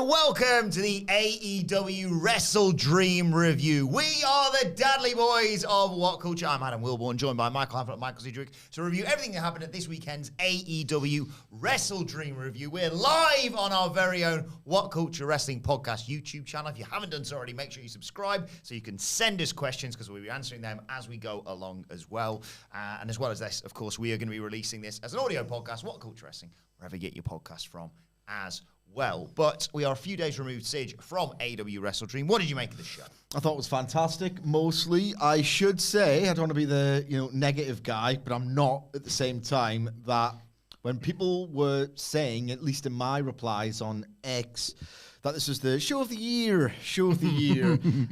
welcome to the AEW WrestleDream review. We are the Dadley Boyz of What Culture. I'm Adam Wilborn, joined by Michael Hanford and Michael Cedric to review everything that happened at this weekend's AEW WrestleDream review. We're live on our very own What Culture Wrestling podcast YouTube channel. If you haven't done so already, make sure you subscribe so you can send us questions because we'll be answering them as we go along as well. And as well as this, of course, we are going to be releasing this as an audio podcast, What Culture Wrestling, wherever you get your podcast from as well. But we are a few days removed, Sige, from AEW WrestleDream. What did you make of the show? I thought it was fantastic. Mostly, I should say, I don't want to be the negative guy, but I'm not at the same time, that when people were saying, at least in my replies on X, that this was the show of the year,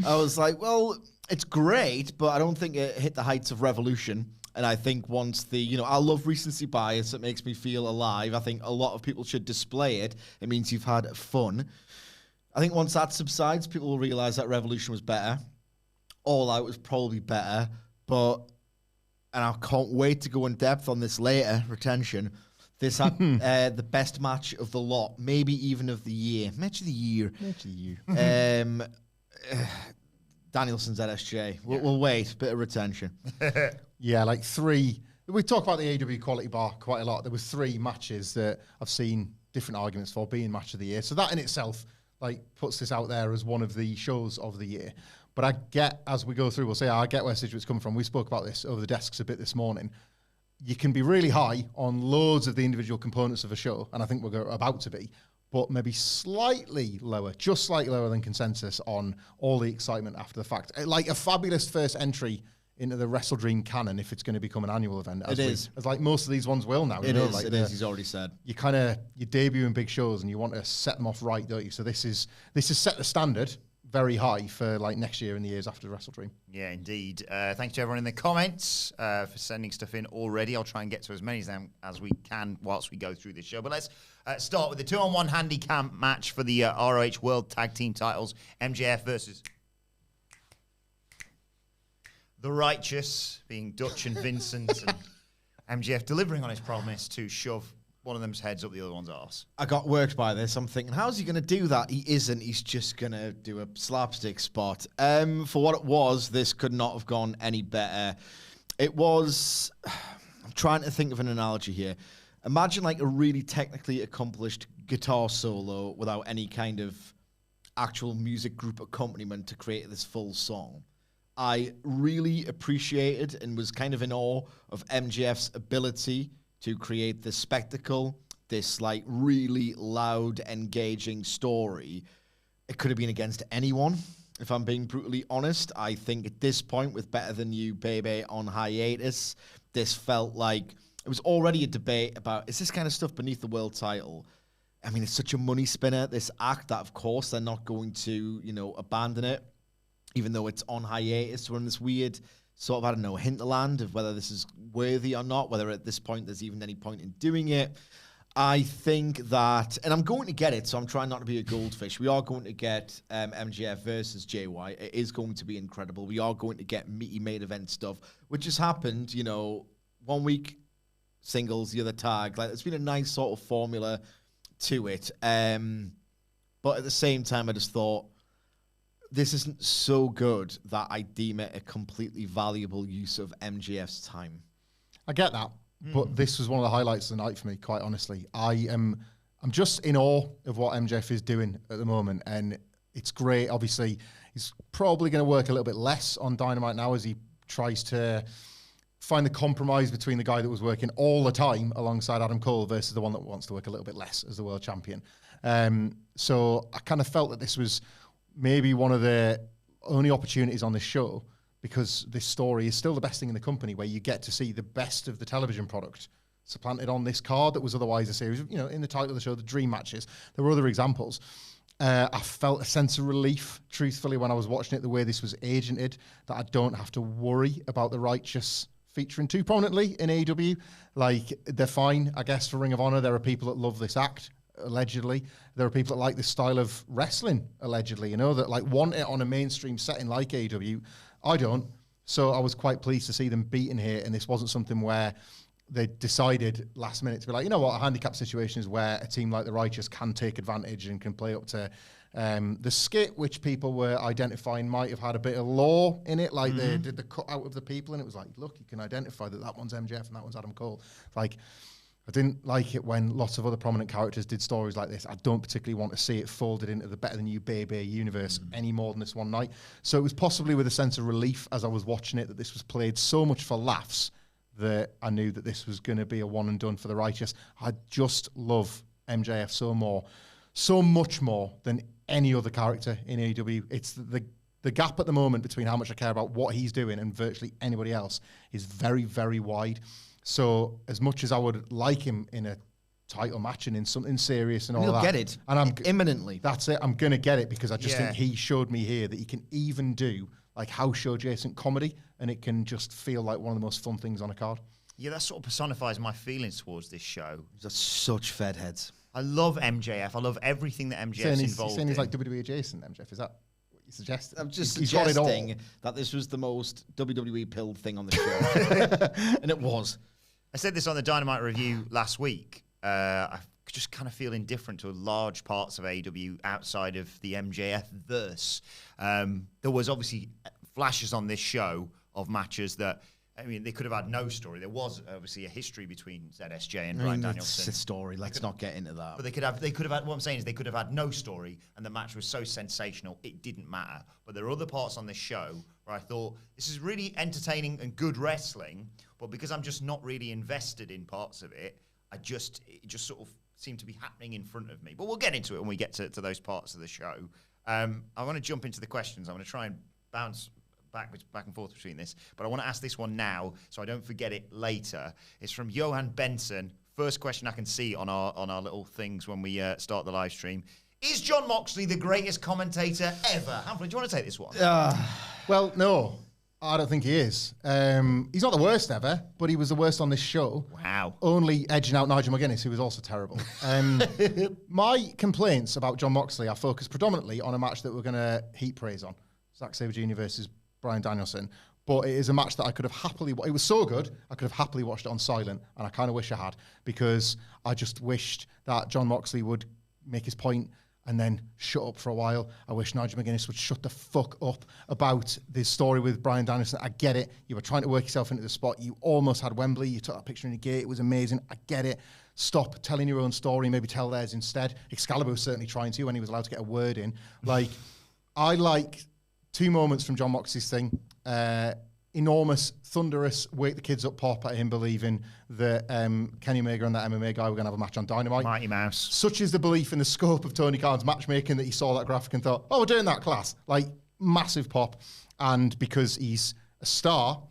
I was like, well, it's great, but I don't think it hit the heights of Revolution. And I think once I love recency bias. It makes me feel alive. I think a lot of people should display it. It means you've had fun. I think once that subsides, people will realize that Revolution was better. All Out was probably better. And I can't wait to go in depth on this later, retention. This had the best match of the lot, maybe even of the year. Match of the year. Danielson's ZSJ. We'll wait. Bit of retention. Yeah, like three. We talk about the AEW quality bar quite a lot. There was three matches that I've seen different arguments for being match of the year. So that in itself, puts this out there as one of the shows of the year. But I get, as we go through, we'll say, I get where Sidgwick's coming from. We spoke about this over the desks a bit this morning. You can be really high on loads of the individual components of a show, and I think we're about to be, but maybe slightly lower, just slightly lower than consensus on all the excitement after the fact. Like a fabulous first entry into the WrestleDream canon if it's going to become an annual event. As like most of these ones will now. It is, he's already said. You debut in big shows and you want to set them off right, don't you? So this is set the standard very high for next year and the years after WrestleDream. Yeah, indeed. Thanks to everyone in the comments for sending stuff in already. I'll try and get to as many of them as we can whilst we go through this show. But let's start with the 2-on-1 handicap match for the ROH World Tag Team titles. MJF versus The Righteous, being Dutch and Vincent, and MJF delivering on his promise to shove one of them's heads up the other one's arse. I got worked by this. I'm thinking, how's he going to do that? He isn't. He's just going to do a slapstick spot. For what it was, this could not have gone any better. It was... I'm trying to think of an analogy here. Imagine a really technically accomplished guitar solo without any kind of actual music group accompaniment to create this full song. I really appreciated and was kind of in awe of MJF's ability to create this spectacle, this really loud, engaging story. It could have been against anyone, if I'm being brutally honest. I think at this point, with Better Than You, Baby on hiatus, this felt like it was already a debate about, is this kind of stuff beneath the world title? I mean, it's such a money spinner, this act, that of course they're not going to, abandon it. Even though it's on hiatus, we're in this weird sort of, hinterland of whether this is worthy or not, whether at this point there's even any point in doing it. I think that, and I'm going to get it, so I'm trying not to be a goldfish. We are going to get MJF versus JY. It is going to be incredible. We are going to get meaty main event stuff, which has happened, 1 week singles, the other tag. It's been a nice sort of formula to it. But at the same time, I just thought, this isn't so good that I deem it a completely valuable use of MJF's time. I get that, but this was one of the highlights of the night for me, quite honestly. I'm just in awe of what MJF is doing at the moment, and it's great. Obviously, he's probably going to work a little bit less on Dynamite now as he tries to find the compromise between the guy that was working all the time alongside Adam Cole versus the one that wants to work a little bit less as the world champion. So I kind of felt that this was maybe one of the only opportunities on this show, because this story is still the best thing in the company, where you get to see the best of the television product supplanted on this card that was otherwise a series of, in the title of the show, the dream matches. There were other examples. I felt a sense of relief, truthfully, when I was watching it, the way this was agented, that I don't have to worry about the Righteous featuring too prominently in AEW. They're fine, I guess, for Ring of Honor. There are people that love this act. allegedly. There are people that like this style of wrestling, allegedly, you know, that like want it on a mainstream setting like AEW. I don't. So I was quite pleased to see them beaten here, and this wasn't something where they decided last minute to be like, you know what, a handicap situation is where a team like the Righteous can take advantage and can play up to the skit, which people were identifying might have had a bit of lore in it, like they did the cut out of the people, and it was like, look, you can identify that one's MJF and that one's Adam Cole. Like, I didn't like it when lots of other prominent characters did stories like this. I don't particularly want to see it folded into the Better Than You Baby universe any more than this one night. So it was possibly with a sense of relief as I was watching it that this was played so much for laughs that I knew that this was going to be a one and done for the Righteous. I just love MJF so much more than any other character in AEW. It's the gap at the moment between how much I care about what he's doing and virtually anybody else is very, very wide. So as much as I would like him in a title match and in something serious and all that. He'll get it. And I'm imminently. That's it. I'm going to get it because I just think he showed me here that he can even do like house show adjacent comedy, and it can just feel like one of the most fun things on a card. Yeah, that sort of personifies my feelings towards this show. He's such fed heads. I love MJF. I love everything that MJF's involved in. Saying he's like WWE adjacent, MJF. Is that what you suggesting? I'm just suggesting that this was the most WWE pilled thing on the show. And it was. I said this on the Dynamite review last week. I just kind of feel indifferent to large parts of AEW outside of the MJF verse. There was obviously flashes on this show of matches that, I mean, they could have had no story. There was obviously a history between ZSJ and Bryan Danielson. It's a story. Let's not get into that. But they could have had, what I'm saying is they could have had no story and the match was so sensational, it didn't matter. But there are other parts on this show where I thought, this is really entertaining and good wrestling, but because I'm just not really invested in parts of it, it just sort of seemed to be happening in front of me. But we'll get into it when we get to those parts of the show. I want to jump into the questions. I'm going to try and bounce back and forth between this, but I want to ask this one now so I don't forget it later. It's from Johan Benson. First question I can see on our little things when we start the live stream. Is Jon Moxley the greatest commentator ever? Humphrey, do you want to take this one? Well, no, I don't think he is. He's not the worst ever, but he was the worst on this show. Wow. Only edging out Nigel McGuinness, who was also terrible. My complaints about Jon Moxley are focused predominantly on a match that we're going to heap praise on. Zack Sabre Jr. versus Bryan Danielson. But it is a match that I could have happily... It was so good, I could have happily watched it on silent, and I kind of wish I had, because I just wished that Jon Moxley would make his point and then shut up for a while. I wish Nigel McGuinness would shut the fuck up about this story with Bryan Danielson. I get it. You were trying to work yourself into the spot. You almost had Wembley. You took that picture in the gate. It was amazing. I get it. Stop telling your own story. Maybe tell theirs instead. Excalibur was certainly trying to when he was allowed to get a word in. Like, I like... two moments from Jon Moxley's thing. Enormous, thunderous, wake the kids up pop at him believing that Kenny Omega and that MMA guy were going to have a match on Dynamite. Mighty Mouse. Such is the belief in the scope of Tony Khan's matchmaking that he saw that graphic and thought, oh, we're doing that, class. Like, massive pop. And because he's a star,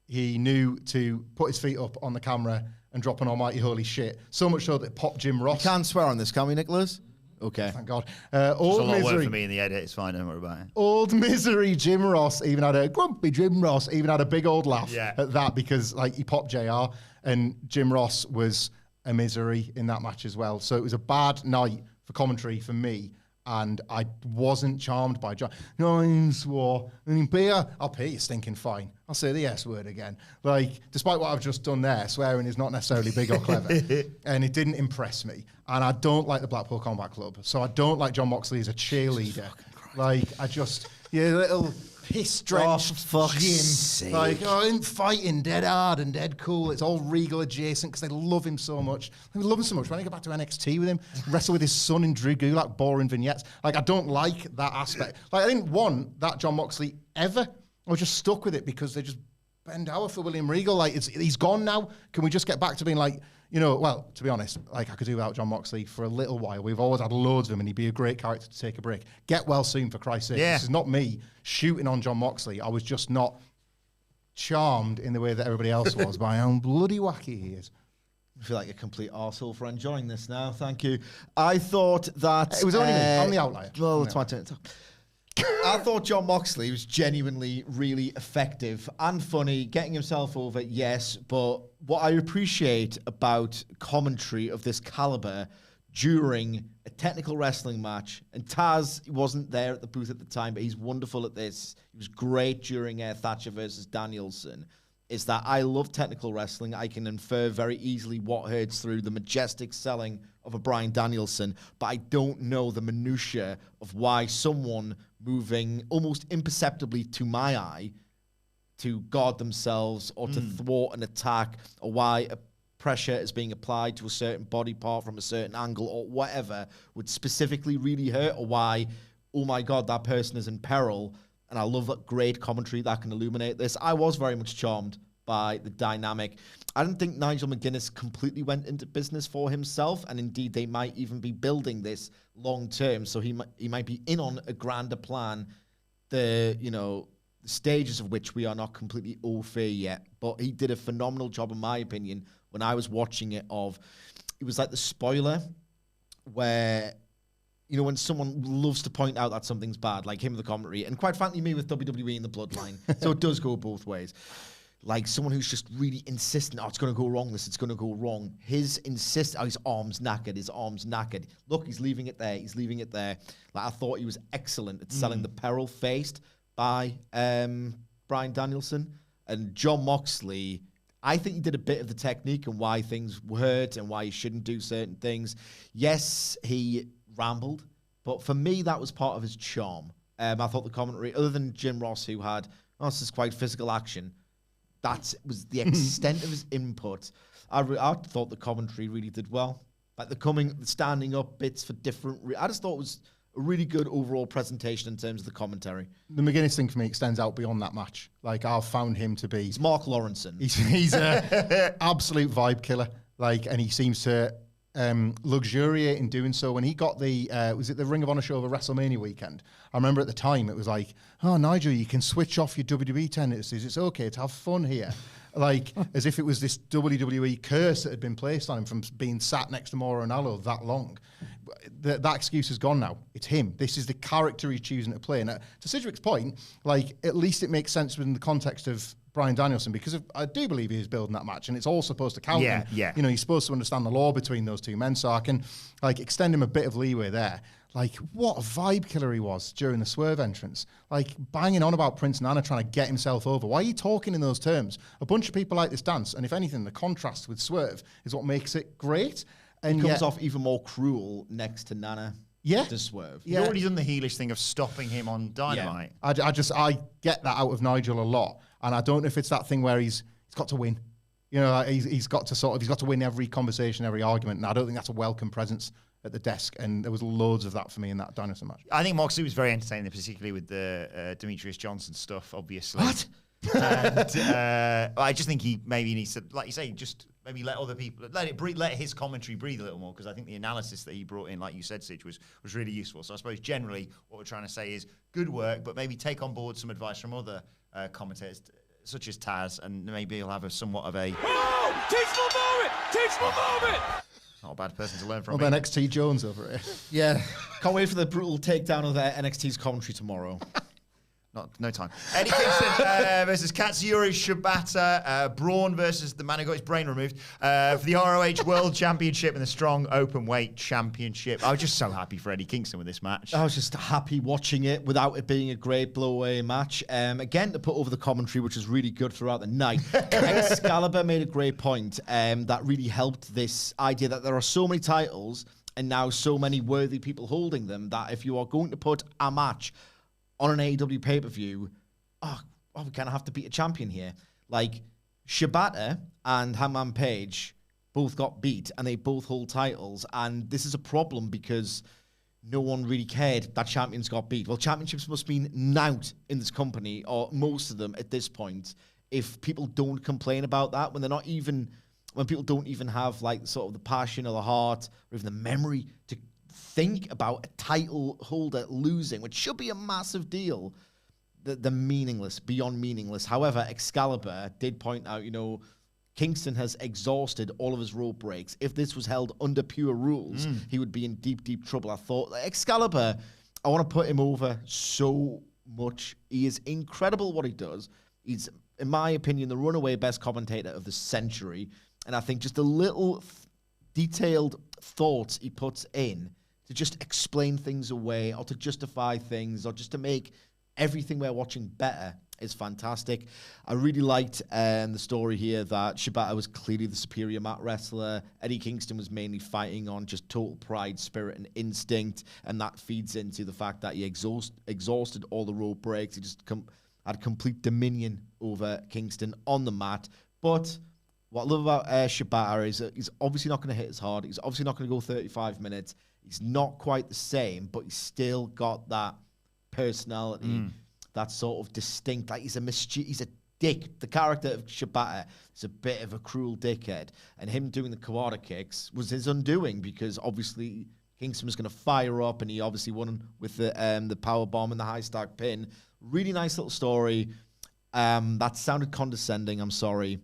he knew to put his feet up on the camera and drop an almighty holy shit. So much so that it popped Jim Ross. We can't swear on this, can we, Nicholas? Okay. Thank God. It's a lot of work for me in the edit. It's fine. Don't worry about it. Old misery Jim Ross even had a grumpy Jim Ross even had a big old laugh at that because like he popped JR and Jim Ross was a misery in that match as well. So it was a bad night for commentary for me. And I wasn't charmed by John. No, I swore. I mean, beer, I'll pay you stinking fine. I'll say the S word again. Like, despite what I've just done there, swearing is not necessarily big or clever. And it didn't impress me. And I don't like the Blackpool Combat Club. So I don't like Jon Moxley as a cheerleader. Like, I just, little piss-drenched Jim. Like, oh, I'm fighting dead hard and dead cool. It's all Regal adjacent because they love him so much. They love him so much. When I go back to NXT with him, wrestle with his son in Drew Gulak, boring vignettes. Like, I don't like that aspect. Like, I didn't want that Jon Moxley ever. I was just stuck with it because they just bend over for William Regal. Like, he's gone now. Can we just get back to being like, well, to be honest, like I could do without Jon Moxley for a little while. We've always had loads of him and he'd be a great character to take a break. Get well soon, for Christ's sake. Yeah. This is not me shooting on Jon Moxley. I was just not charmed in the way that everybody else was by how bloody wacky he is. I feel like a complete arsehole for enjoying this now. Thank you. I thought that... It was only me. I'm the outlier. Well, it's my turn to talk. I thought Jon Moxley was genuinely really effective and funny, getting himself over, yes, but what I appreciate about commentary of this caliber during a technical wrestling match, and Taz wasn't there at the booth at the time, but he's wonderful at this. He was great during Thatcher versus Danielson. is that I love technical wrestling. I can infer very easily what hurts through the majestic selling of a Bryan Danielson, but I don't know the minutiae of why someone moving almost imperceptibly to my eye to guard themselves or to thwart an attack, or why a pressure is being applied to a certain body part from a certain angle or whatever would specifically really hurt, or why, oh my God, that person is in peril. And I love that great commentary that can illuminate this. I was very much charmed by the dynamic. I didn't think Nigel McGuinness completely went into business for himself, and indeed they might even be building this long term, so he might be in on a grander plan, the stages of which we are not completely au fait yet. But he did a phenomenal job, in my opinion, when I was watching it. It was like the spoiler where, when someone loves to point out that something's bad, like him with the commentary, and quite frankly, me with WWE and the Bloodline. So it does go both ways. Like someone who's just really insistent, it's going to go wrong, it's going to go wrong. His arm's knackered. Look, he's leaving it there. Like, I thought he was excellent at selling the peril faced by Bryan Danielson. And Jon Moxley, I think he did a bit of the technique and why things hurt and why he shouldn't do certain things. Yes, he rambled, but for me, that was part of his charm. I thought the commentary, other than Jim Ross, who had, this is quite physical action, that was the extent of his input. I thought the commentary really did well. Like the standing up bits for different... I just thought it was a really good overall presentation in terms of the commentary. The McGuinness thing for me extends out beyond that match. Like, I've found him to be... He's Mark Lawrenson. He's an absolute vibe killer. Like, and he seems to luxuriate in doing so. When he got the... was it the Ring of Honor show over WrestleMania weekend? I remember at the time it was like, Nigel, you can switch off your WWE tendencies. It's okay to have fun here. Like, as if it was this WWE curse that had been placed on him from being sat next to Mauro Ranallo that long. That excuse is gone now. It's him. This is the character he's choosing to play. And to Sidgwick's point, like, at least it makes sense within the context of Bryan Danielson, because I do believe he was building that match, and it's all supposed to count. Yeah. He's supposed to understand the law between those two men, so I can, like, extend him a bit of leeway there. Like, what a vibe killer he was during the Swerve entrance. Like, banging on about Prince Nana trying to get himself over. Why are you talking in those terms? A bunch of people like this dance, and if anything, the contrast with Swerve is what makes it great. And he comes off even more cruel next to Nana. Yeah. To Swerve. He's already done the heelish thing of stopping him on Dynamite. Yeah. I get that out of Nigel a lot. And I don't know if it's that thing where he's got to win. He's got to win every conversation, every argument. And I don't think that's a welcome presence at the desk. And there was loads of that for me in that Dynasty match. I think Moxley was very entertaining, particularly with the Demetrius Johnson stuff, obviously. What? And I just think he maybe needs to, like you say, just maybe let other people, let his commentary breathe a little more, because I think the analysis that he brought in, like you said, Sidge, was really useful. So I suppose generally what we're trying to say is good work, but maybe take on board some advice from other commentators, such as Taz, and maybe he'll have somewhat of a... Oh! Teachable moment! Not a bad person to learn from. Well, NXT Jones over here. Yeah. Can't wait for the brutal takedown of their NXT's commentary tomorrow. No time. Eddie Kingston versus Katsuyori Shibata. Braun versus the man who got his brain removed for the ROH World Championship and the Strong Openweight Championship. I was just so happy for Eddie Kingston with this match. I was just happy watching it without it being a great blow-away match. Again, to put over the commentary, which was really good throughout the night. Excalibur made a great point that really helped this idea that there are so many titles and now so many worthy people holding them that if you are going to put a match on an AEW pay-per-view, we kind of have to beat a champion here. Like, Shibata and Hangman Page both got beat, and they both hold titles, and this is a problem because no one really cared that champions got beat. Well, championships must mean nought in this company, or most of them at this point, if people don't complain about that, when people don't even have, like, sort of the passion or the heart or even the memory to think about a title holder losing, which should be a massive deal. The meaningless, beyond meaningless. However, Excalibur did point out, Kingston has exhausted all of his rope breaks. If this was held under pure rules, he would be in deep, deep trouble. I thought, Excalibur, I want to put him over so much. He is incredible what he does. He's, in my opinion, the runaway best commentator of the century. And I think just the little detailed thoughts he puts in to just explain things away or to justify things or just to make everything we're watching better is fantastic. I really liked the story here that Shibata was clearly the superior mat wrestler. Eddie Kingston was mainly fighting on just total pride, spirit, and instinct, and that feeds into the fact that he exhausted all the rope breaks. He just had complete dominion over Kingston on the mat. But what I love about Shibata is that he's obviously not going to hit as hard. He's obviously not going to go 35 minutes. He's not quite the same, but he's still got that personality. That's sort of distinct. Like he's a dick. The character of Shibata is a bit of a cruel dickhead, and him doing the Kawada kicks was his undoing because obviously Kingston was going to fire up, and he obviously won with the power bomb and the high stack pin. Really nice little story. That sounded condescending. I'm sorry.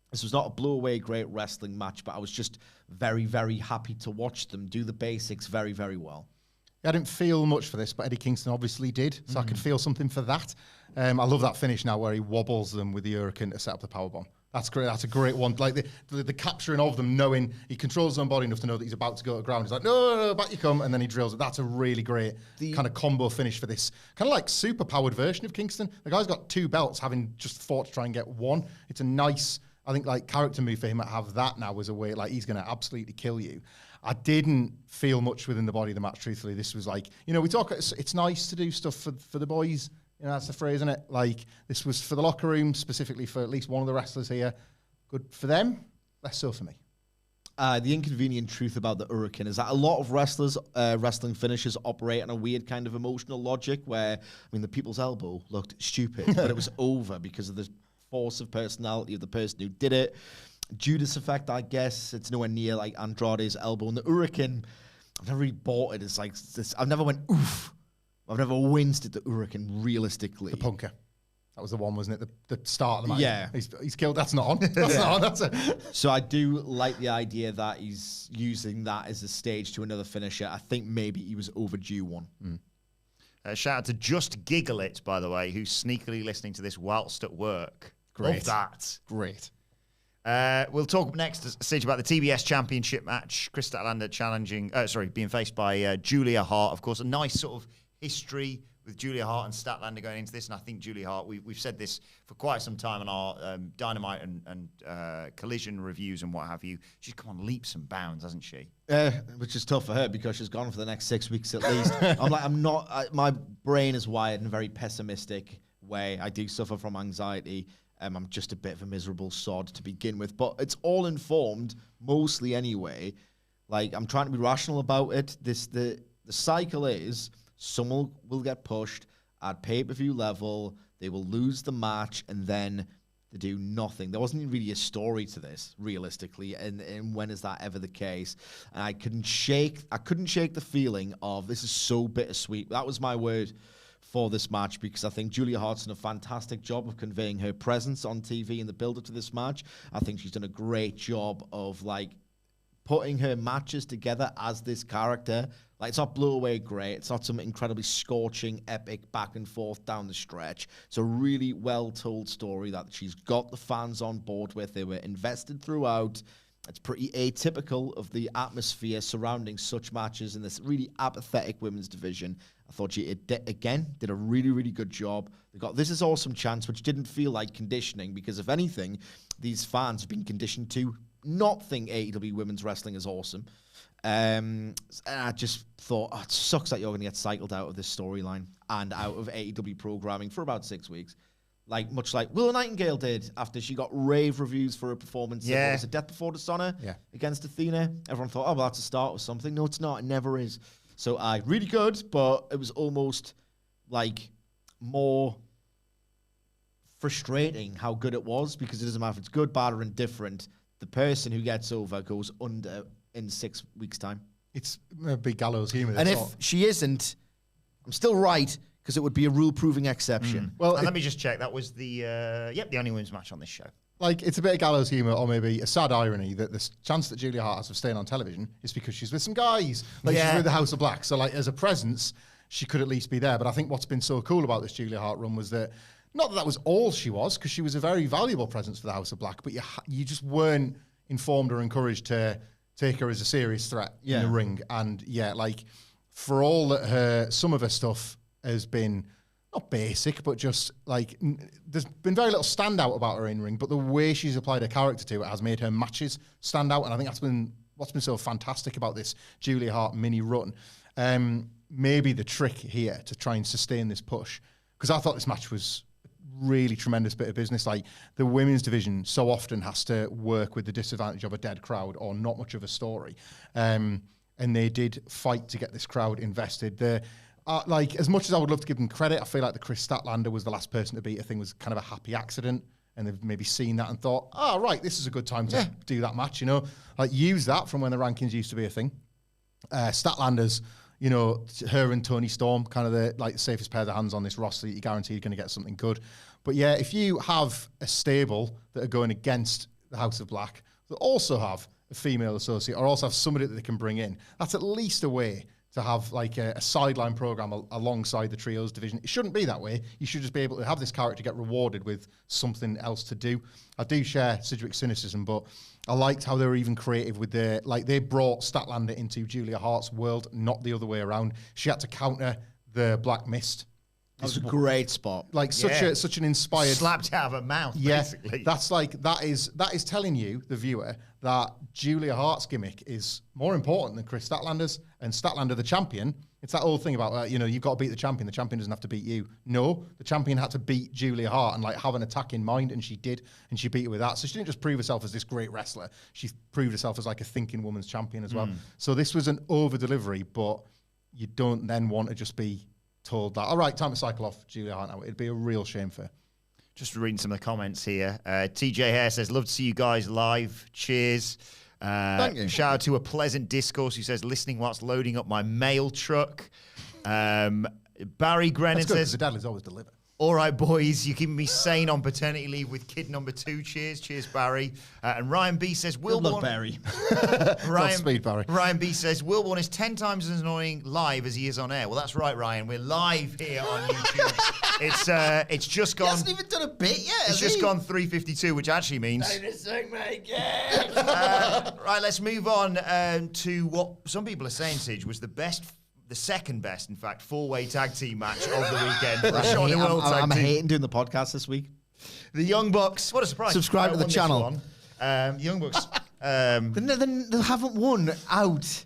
This was not a blow away great wrestling match, but I was just very, very happy to watch them do the basics very, very well. I didn't feel much for this, but Eddie Kingston obviously did, so I could feel something for that. I love that finish now where he wobbles them with the Hurricane to set up the powerbomb. That's great. That's a great one. Like the capturing of them, knowing he controls his own body enough to know that he's about to go to ground. He's like, no, back you come, and then he drills it. That's a really great kind of combo finish for this kind of like super powered version of Kingston. The guy's got 2 belts, having just fought to try and get 1. It's a nice, I think, like character move for him to have that now as a way, like he's going to absolutely kill you. I didn't feel much within the body of the match, truthfully. This was like, we talk, it's nice to do stuff for the boys. That's the phrase, isn't it? Like, this was for the locker room, specifically for at least one of the wrestlers here. Good for them, less so for me. The inconvenient truth about the Hurricane is that a lot of wrestlers, wrestling finishers operate on a weird kind of emotional logic where, the people's elbow looked stupid, but it was over because of the force of personality of the person who did it. Judas effect, I guess. It's nowhere near like Andrade's elbow. And the Hurricane, I've never really bought it. It's like this. I've never went oof. I've never winced at the Hurricane realistically. The punker. That was the one, wasn't it? The start of the match. Yeah. He's killed. That's not on. That's not on. That's it. So I do like the idea that he's using that as a stage to another finisher. I think maybe he was overdue one. Shout out to Just Giggle It, by the way, who's sneakily listening to this whilst at work. Great. Love that. Great. We'll talk next stage about the TBS Championship match. Chris Statlander being faced by Julia Hart. Of course, a nice sort of history with Julia Hart and Statlander going into this. And I think Julia Hart, we've said this for quite some time in our Dynamite and Collision reviews and what have you. She's come on leaps and bounds, hasn't she? Which is tough for her because she's gone for the next 6 weeks at least. My brain is wired in a very pessimistic way. I do suffer from anxiety. I'm just a bit of a miserable sod to begin with, but it's all informed, mostly anyway. Like, I'm trying to be rational about it. The cycle is someone will get pushed at pay-per-view level, they will lose the match, and then they do nothing. There wasn't really a story to this, realistically, and when is that ever the case? And I couldn't shake the feeling of this is so bittersweet. That was my word for this match, because I think Julia Hart's done a fantastic job of conveying her presence on TV in the build-up to this match. I think she's done a great job of, like, putting her matches together as this character. Like, it's not blow away great. It's not some incredibly scorching, epic back and forth down the stretch. It's a really well-told story that she's got the fans on board with. They were invested throughout. It's pretty atypical of the atmosphere surrounding such matches in this really apathetic women's division. I thought she, again, did a really, really good job. They got This Is Awesome chance, which didn't feel like conditioning, because if anything, these fans have been conditioned to not think AEW women's wrestling is awesome. And I just thought, it sucks that you're going to get cycled out of this storyline and out of AEW programming for about 6 weeks. Like, much like Willow Nightingale did after she got rave reviews for her performance. Yeah. Was it Death Before Dishonor? Yeah. Against Athena? Everyone thought, well, that's a start or something. No, it's not. It never is. So, really good, but it was almost, like, more frustrating how good it was, because it doesn't matter if it's good, bad, or indifferent. The person who gets over goes under in 6 weeks' time. It's a big gallows humor. And if she isn't, I'm still right, because it would be a rule-proving exception. Well, let me just check. That was the only women's match on this show. Like, it's a bit of gallows humor, or maybe a sad irony that the chance that Julia Hart has of staying on television is because she's with some guys. Like, she's with the House of Black. So, like, as a presence, she could at least be there. But I think what's been so cool about this Julia Hart run was that, not that that was all she was, because she was a very valuable presence for the House of Black, but you just weren't informed or encouraged to take her as a serious threat in the ring. And, like, for all that some of her stuff has been not basic, but just like there's been very little standout about her in ring, but the way she's applied her character to it has made her matches stand out, and I think that's been what's been so fantastic about this Julia Hart mini run. Maybe the trick here to try and sustain this push, because I thought this match was really tremendous bit of business. Like the women's division so often has to work with the disadvantage of a dead crowd or not much of a story, and they did fight to get this crowd invested. Like as much as I would love to give them credit, I feel like the Chris Statlander was the last person to beat. I think was kind of a happy accident, and they've maybe seen that and thought, oh right, this is a good time to do that match. You know, like use that from when the rankings used to be a thing. Statlander's, you know, her and Toni Storm, kind of the like safest pair of hands on this roster. You guarantee you're going to get something good. But yeah, if you have a stable that are going against the House of Black, that also have a female associate, or also have somebody that they can bring in, that's at least a way to have like a sideline program alongside the trios division. It shouldn't be that way. You should just be able to have this character get rewarded with something else to do. I do share Sidgwick's cynicism, but I liked how they were even creative with they brought Statlander into Julia Hart's world, not the other way around. She had to counter the Black Mist. That was a great spot. Like such an inspired slapped out of her mouth. Basically. That's like that is telling you, the viewer, that Julia Hart's gimmick is more important than Chris Statlander's, and Statlander the champion. It's that old thing about you've got to beat the champion. The champion doesn't have to beat you. No, the champion had to beat Julia Hart and like have an attack in mind, and she did, and she beat her with that. So she didn't just prove herself as this great wrestler. She proved herself as like a thinking woman's champion as well. So this was an over delivery, but you don't then want to just be told that, all right, time to cycle off Julia Hart now. It'd be a real shame for her. Just reading some of the comments here. TJ Hare says, love to see you guys live. Cheers. Thank you. Shout out to A Pleasant Discourse, who says, listening whilst loading up my mail truck. Barry Grennan says, the Dadleys always deliver. all right, boys, you're keeping me sane on paternity leave with kid number 2. Cheers. Cheers, Barry. And Ryan B says, Look, Barry. Ryan B says, Wilborn is 10 times as annoying live as he is on air. Well, that's right, Ryan. We're live here on YouTube. It's just gone. He hasn't even done a bit yet. It's just gone 3:52, which actually means. Right, let's move on to what some people are saying, Sige, was the second best, in fact, 4-way tag team match of the weekend. I'm hating doing the podcast this week. The Young Bucks. What a surprise! Subscribe to the channel. Young Bucks. They haven't won out.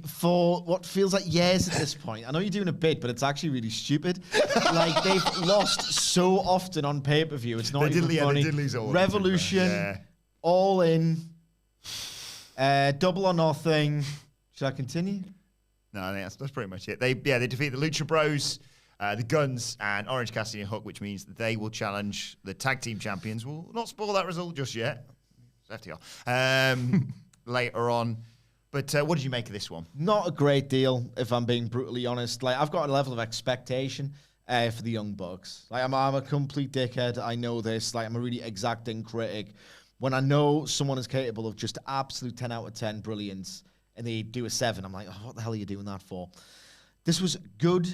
For what feels like years at this point. I know you're doing a bit, but it's actually really stupid. Like, they've lost so often on pay-per-view. It's not even funny. They did lose all Revolution, All In, Double or Nothing. Should I continue? No, I think that's pretty much it. They defeat the Lucha Bros, the Guns, and Orange Cassidy and Hook, which means that they will challenge the tag team champions. We'll not spoil that result just yet. It's FTR. Later on. But what did you make of this one? Not a great deal, if I'm being brutally honest. Like, I've got a level of expectation for the Young Bucks. Like, I'm a complete dickhead. I know this. Like, I'm a really exacting critic. When I know someone is capable of just absolute 10 out of 10 brilliance, and they do a 7, I'm like, oh, what the hell are you doing that for? This was good,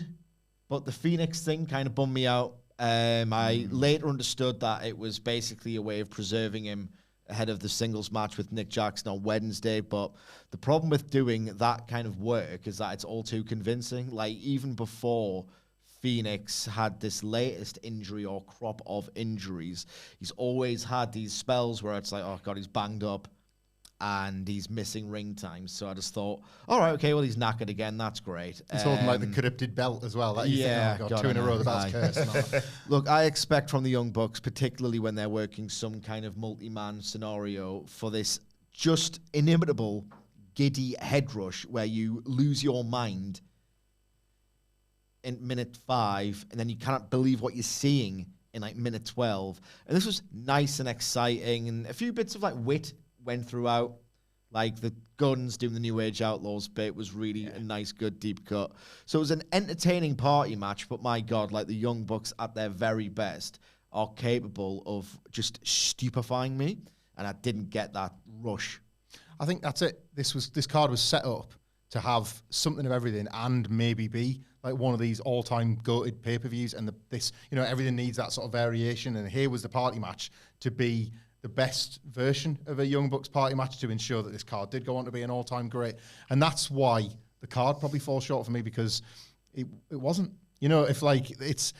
but the Phoenix thing kind of bummed me out. I later understood that it was basically a way of preserving him ahead of the singles match with Nick Jackson on Wednesday. But the problem with doing that kind of work is that it's all too convincing. Like, even before Phoenix had this latest injury or crop of injuries, he's always had these spells where it's like, oh God, he's banged up and he's missing ring time. So I just thought, all right, okay, well, he's knackered again. That's great. He's holding like the corrupted belt as well. That you think, oh God, 2 in a row, the belt's cursed. Look, I expect from the Young Bucks, particularly when they're working some kind of multi-man scenario, for this just inimitable, giddy head rush where you lose your mind in minute 5, and then you cannot believe what you're seeing in like minute 12. And this was nice and exciting, and a few bits of like wit went throughout. Like the Guns doing the New Age Outlaws bit was really a nice, good, deep cut. So it was an entertaining party match, but my God, like the Young Bucks at their very best are capable of just stupefying me, and I didn't get that rush. I think that's it. This card was set up to have something of everything and maybe be like one of these all-time goated pay-per-views, and everything needs that sort of variation, and here was the party match to be the best version of a Young Bucks party match to ensure that this card did go on to be an all-time great. And that's why the card probably falls short for me, because it wasn't. You know, if like it's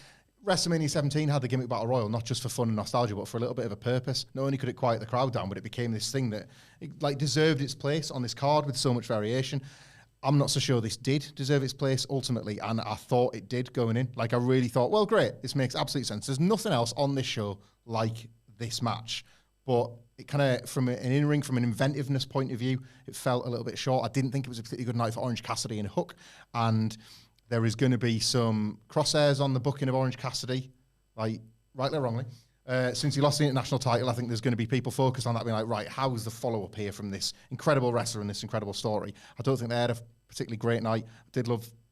WrestleMania 17 had the gimmick battle royal not just for fun and nostalgia, but for a little bit of a purpose. Not only could it quiet the crowd down, but it became this thing that it, like deserved its place on this card with so much variation. I'm not so sure this did deserve its place ultimately, and I thought it did going in. Like I really thought, well, great, this makes absolute sense. There's nothing else on this show like this match, but it kind of, from an in-ring, from an inventiveness point of view, it felt a little bit short. I didn't think it was a particularly good night for Orange Cassidy and Hook, and there is going to be some crosshairs on the booking of Orange Cassidy, like rightly or wrongly. Since he lost the international title, I think there's going to be people focused on that, being like, right, how's the follow-up here from this incredible wrestler and this incredible story? I don't think they had a particularly great night. I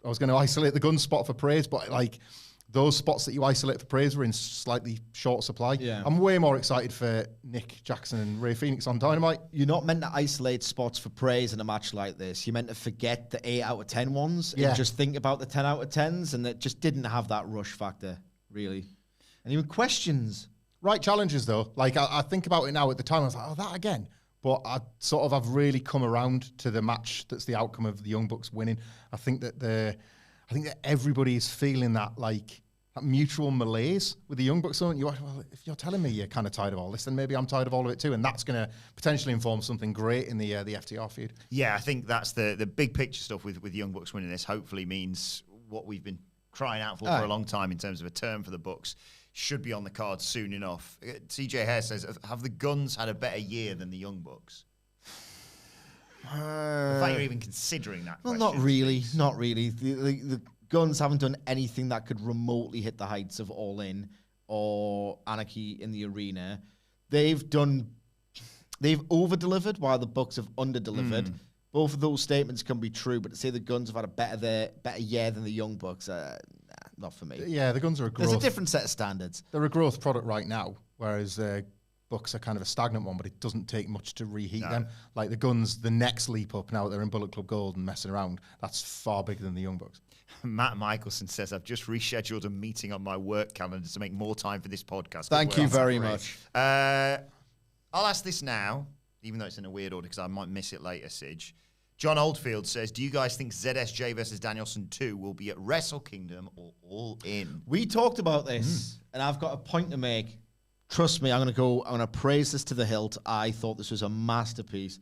was going to isolate the gun spot for praise, but like those spots that you isolate for praise were in slightly short supply. Yeah. I'm way more excited for Nick Jackson and Rey Fenix on Dynamite. You're not meant to isolate spots for praise in a match like this. You're meant to forget the 8 out of 10 ones and just think about the 10 out of 10s, and it just didn't have that rush factor, really. And even questions. Right challenges, though. Like, I think about it now. At the time, I was like, oh, that again. But I've really come around to the match that's the outcome of the Young Bucks winning. I think that everybody is feeling that, like, that mutual malaise with the Young Bucks. So well, if you're telling me you're kind of tired of all this, then maybe I'm tired of all of it too. And that's going to potentially inform something great in the FTR feud. Yeah, I think that's the big picture stuff with Young Bucks winning this. Hopefully means what we've been crying out for a long time in terms of a term for the Bucks should be on the card soon enough. CJ Hare says, have the Guns had a better year than the Young Bucks? The fact you're even considering that Well, question not really. Not really. The Guns haven't done anything that could remotely hit the heights of All In or Anarchy in the Arena. They've over-delivered while the Bucks have under-delivered. Both of those statements can be true, but to say the Guns have had a better year than the Young Bucks, not for me. Yeah, the Guns are a growth. There's a different set of standards. They're a growth product right now, whereas Bucks are kind of a stagnant one, but it doesn't take much to reheat them. Like the Guns, the next leap up now that they're in Bullet Club Gold and messing around, that's far bigger than the Young Bucks. Matt Michelson says, I've just rescheduled a meeting on my work calendar to make more time for this podcast. Thank you very much. I'll ask this now, even though it's in a weird order because I might miss it later, Sige. John Oldfield says, do you guys think ZSJ versus Danielson 2 will be at Wrestle Kingdom or All In? We talked about this, and I've got a point to make. Trust me, I'm going to praise this to the hilt. I thought this was a masterpiece.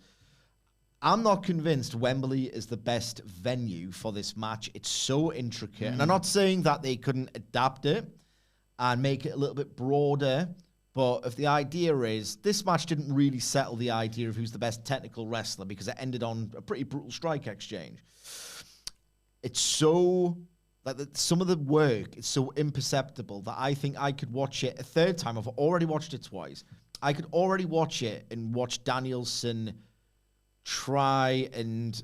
I'm not convinced Wembley is the best venue for this match. It's so intricate. And I'm not saying that they couldn't adapt it and make it a little bit broader, but if the idea is, this match didn't really settle the idea of who's the best technical wrestler because it ended on a pretty brutal strike exchange. It's so, like some of the work is so imperceptible that I think I could watch it a third time. I've already watched it twice. I could already watch it and watch Danielson try and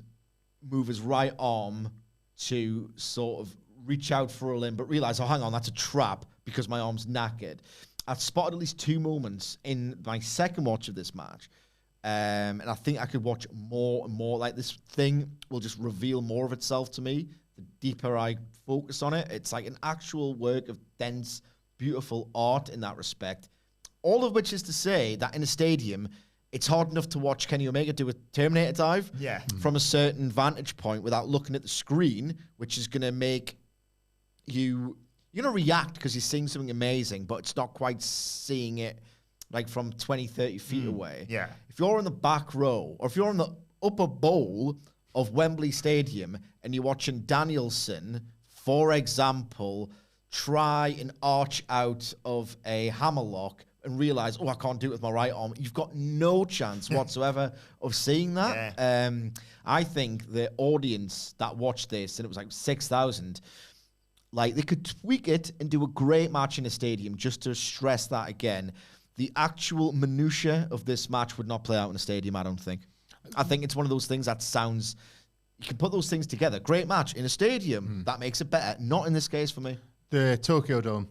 move his right arm to sort of reach out for a limb, but realize, oh, hang on, that's a trap because my arm's knackered. I've spotted at least 2 moments in my second watch of this match. And I think I could watch more and more. Like, this thing will just reveal more of itself to me the deeper I focus on it. It's like an actual work of dense, beautiful art in that respect. All of which is to say that in a stadium, it's hard enough to watch Kenny Omega do a Terminator dive from a certain vantage point without looking at the screen, which is going to make you... You're going to react because you're seeing something amazing, but it's not quite seeing it like from 20, 30 feet away. Yeah. If you're in the back row, or if you're in the upper bowl of Wembley Stadium and you're watching Danielson, for example, try and arch out of a hammerlock and realize, oh, I can't do it with my right arm, you've got no chance whatsoever of seeing that. Yeah. I think the audience that watched this, and it was like 6,000, like, they could tweak it and do a great match in a stadium just to stress that again. The actual minutiae of this match would not play out in a stadium, I don't think. I think it's one of those things that sounds... You can put those things together. Great match in a stadium. That makes it better. Not in this case for me. The Tokyo Dome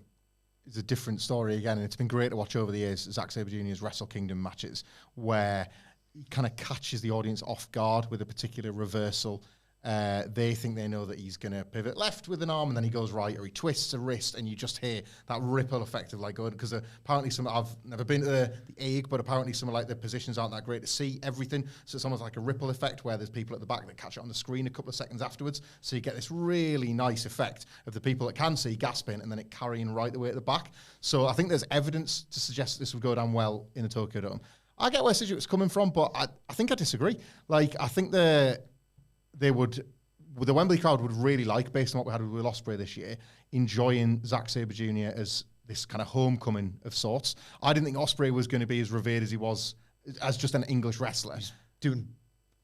is a different story again, and it's been great to watch over the years, Zack Sabre Jr.'s Wrestle Kingdom matches, where he kind of catches the audience off guard with a particular reversal. They think they know that he's going to pivot left with an arm, and then he goes right, or he twists a wrist, and you just hear that ripple effect of like going, because apparently I've never been to the AEG, but apparently some of like the positions aren't that great to see everything. So it's almost like a ripple effect where there's people at the back that catch it on the screen a couple of seconds afterwards. So you get this really nice effect of the people that can see gasping and then it carrying right the way at the back. So I think there's evidence to suggest this would go down well in the Tokyo Dome. I get where Sidgwick's coming from, but I think I disagree. Like, I think the Wembley crowd would really like, based on what we had with Will Ospreay this year, enjoying Zack Sabre Jr. as this kind of homecoming of sorts. I didn't think Ospreay was going to be as revered as he was as just an English wrestler. He's doing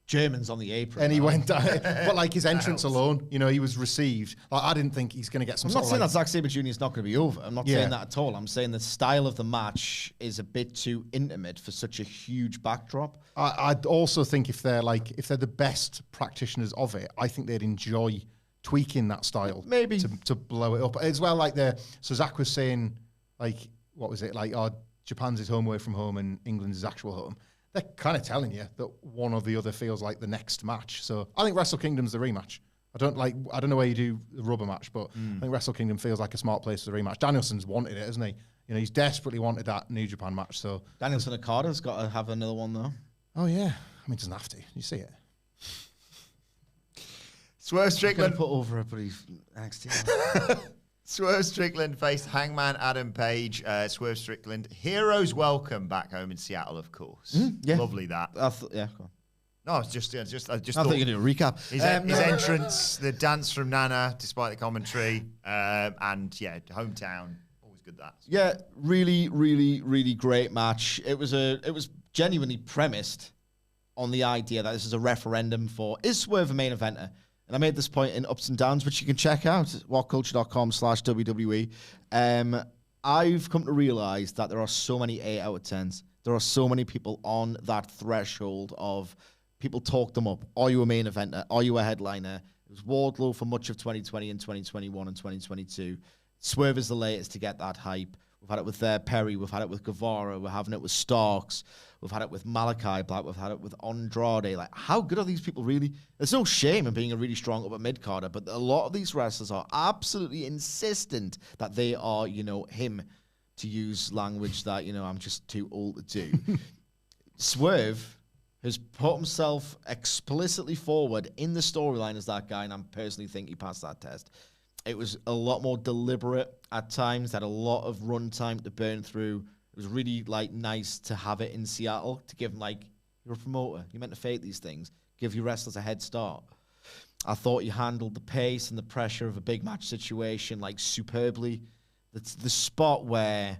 Germans on the apron. And he went down, but like his entrance alone, you know, he was received. Like, I didn't think he's going to get some I'm sort not of saying like, that Zack Sabre Jr. is not going to be over. I'm not Yeah. saying that at all. I'm saying the style of the match is a bit too intimate for such a huge backdrop. I'd also think if they're the best practitioners of it, I think they'd enjoy tweaking that style. Maybe. To blow it up. As well, like so Zach was saying, like, what was it? Like, Japan's his home away from home and England's his actual home. They're kind of telling you that one or the other feels like the next match. So I think Wrestle Kingdom's the rematch. I don't know where you do the rubber match, but I think Wrestle Kingdom feels like a smart place for the rematch. Danielson's wanted it, hasn't he? You know, he's desperately wanted that New Japan match. So Danielson Okada's got to have another one though. oh yeah, I mean, it doesn't have to. You see it. Swerve Gonna Strickland. put over a bloody NXT. Swerve Strickland faced Hangman Adam Page. Swerve Strickland, heroes welcome back home in Seattle, of course. yeah. Lovely that. Yeah, go on. No, I just I thought thought you could do a recap. his entrance, the dance from Nana, despite the commentary, and yeah, hometown, always good that. Yeah, really, really, really great match. It was genuinely premised on the idea that this is a referendum for, is Swerve a main eventer? And I made this point in Ups and Downs, which you can check out at whatculture.com/WWE. I've come to realize that there are so many 8 out of 10s. There are so many people on that threshold of people talk them up. Are you a main eventer? Are you a headliner? It was Wardlow for much of 2020 and 2021 and 2022. Swerve is the latest to get that hype. We've had it with Perry. We've had it with Guevara. We're having it with Starks. We've had it with Malachi Black. We've had it with Andrade. Like, how good are these people really? There's no shame in being a really strong upper mid-carder, but a lot of these wrestlers are absolutely insistent that they are, you know, him, to use language that, you know, I'm just too old to do. Swerve has put himself explicitly forward in the storyline as that guy, and I personally think he passed that test. It was a lot more deliberate at times, had a lot of run time to burn through. It was really, like, nice to have it in Seattle, to give them, like, you're a promoter. You're meant to fake these things. Give your wrestlers a head start. I thought he handled the pace and the pressure of a big match situation, like, superbly. That's the spot where,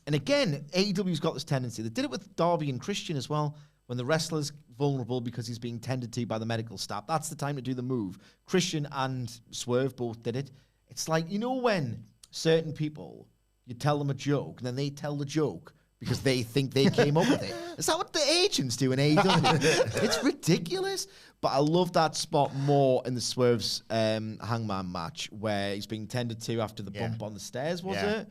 and again, AEW's got this tendency. They did it with Darby and Christian as well. When the wrestler's vulnerable because he's being tended to by the medical staff, that's the time to do the move. Christian and Swerve both did it. It's like, you know, when certain people, you tell them a joke and then they tell the joke because they think they came up with it. Is that what the agents do in AEW? It's ridiculous. But I love that spot more in the Swerve's Hangman match where he's being tended to after the bump on the stairs, was it?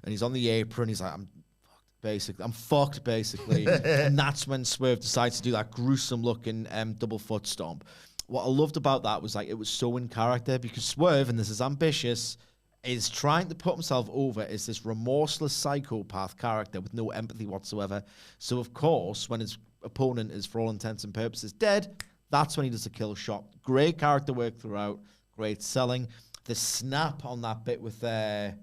And he's on the apron. He's like, I'm fucked, basically. And that's when Swerve decides to do that gruesome looking double foot stomp. What I loved about that was, like, it was so in character because Swerve, and this is ambitious, is trying to put himself over as this remorseless psychopath character with no empathy whatsoever. So, of course, when his opponent is, for all intents and purposes, dead, that's when he does a kill shot. Great character work throughout. Great selling. The snap on that bit with he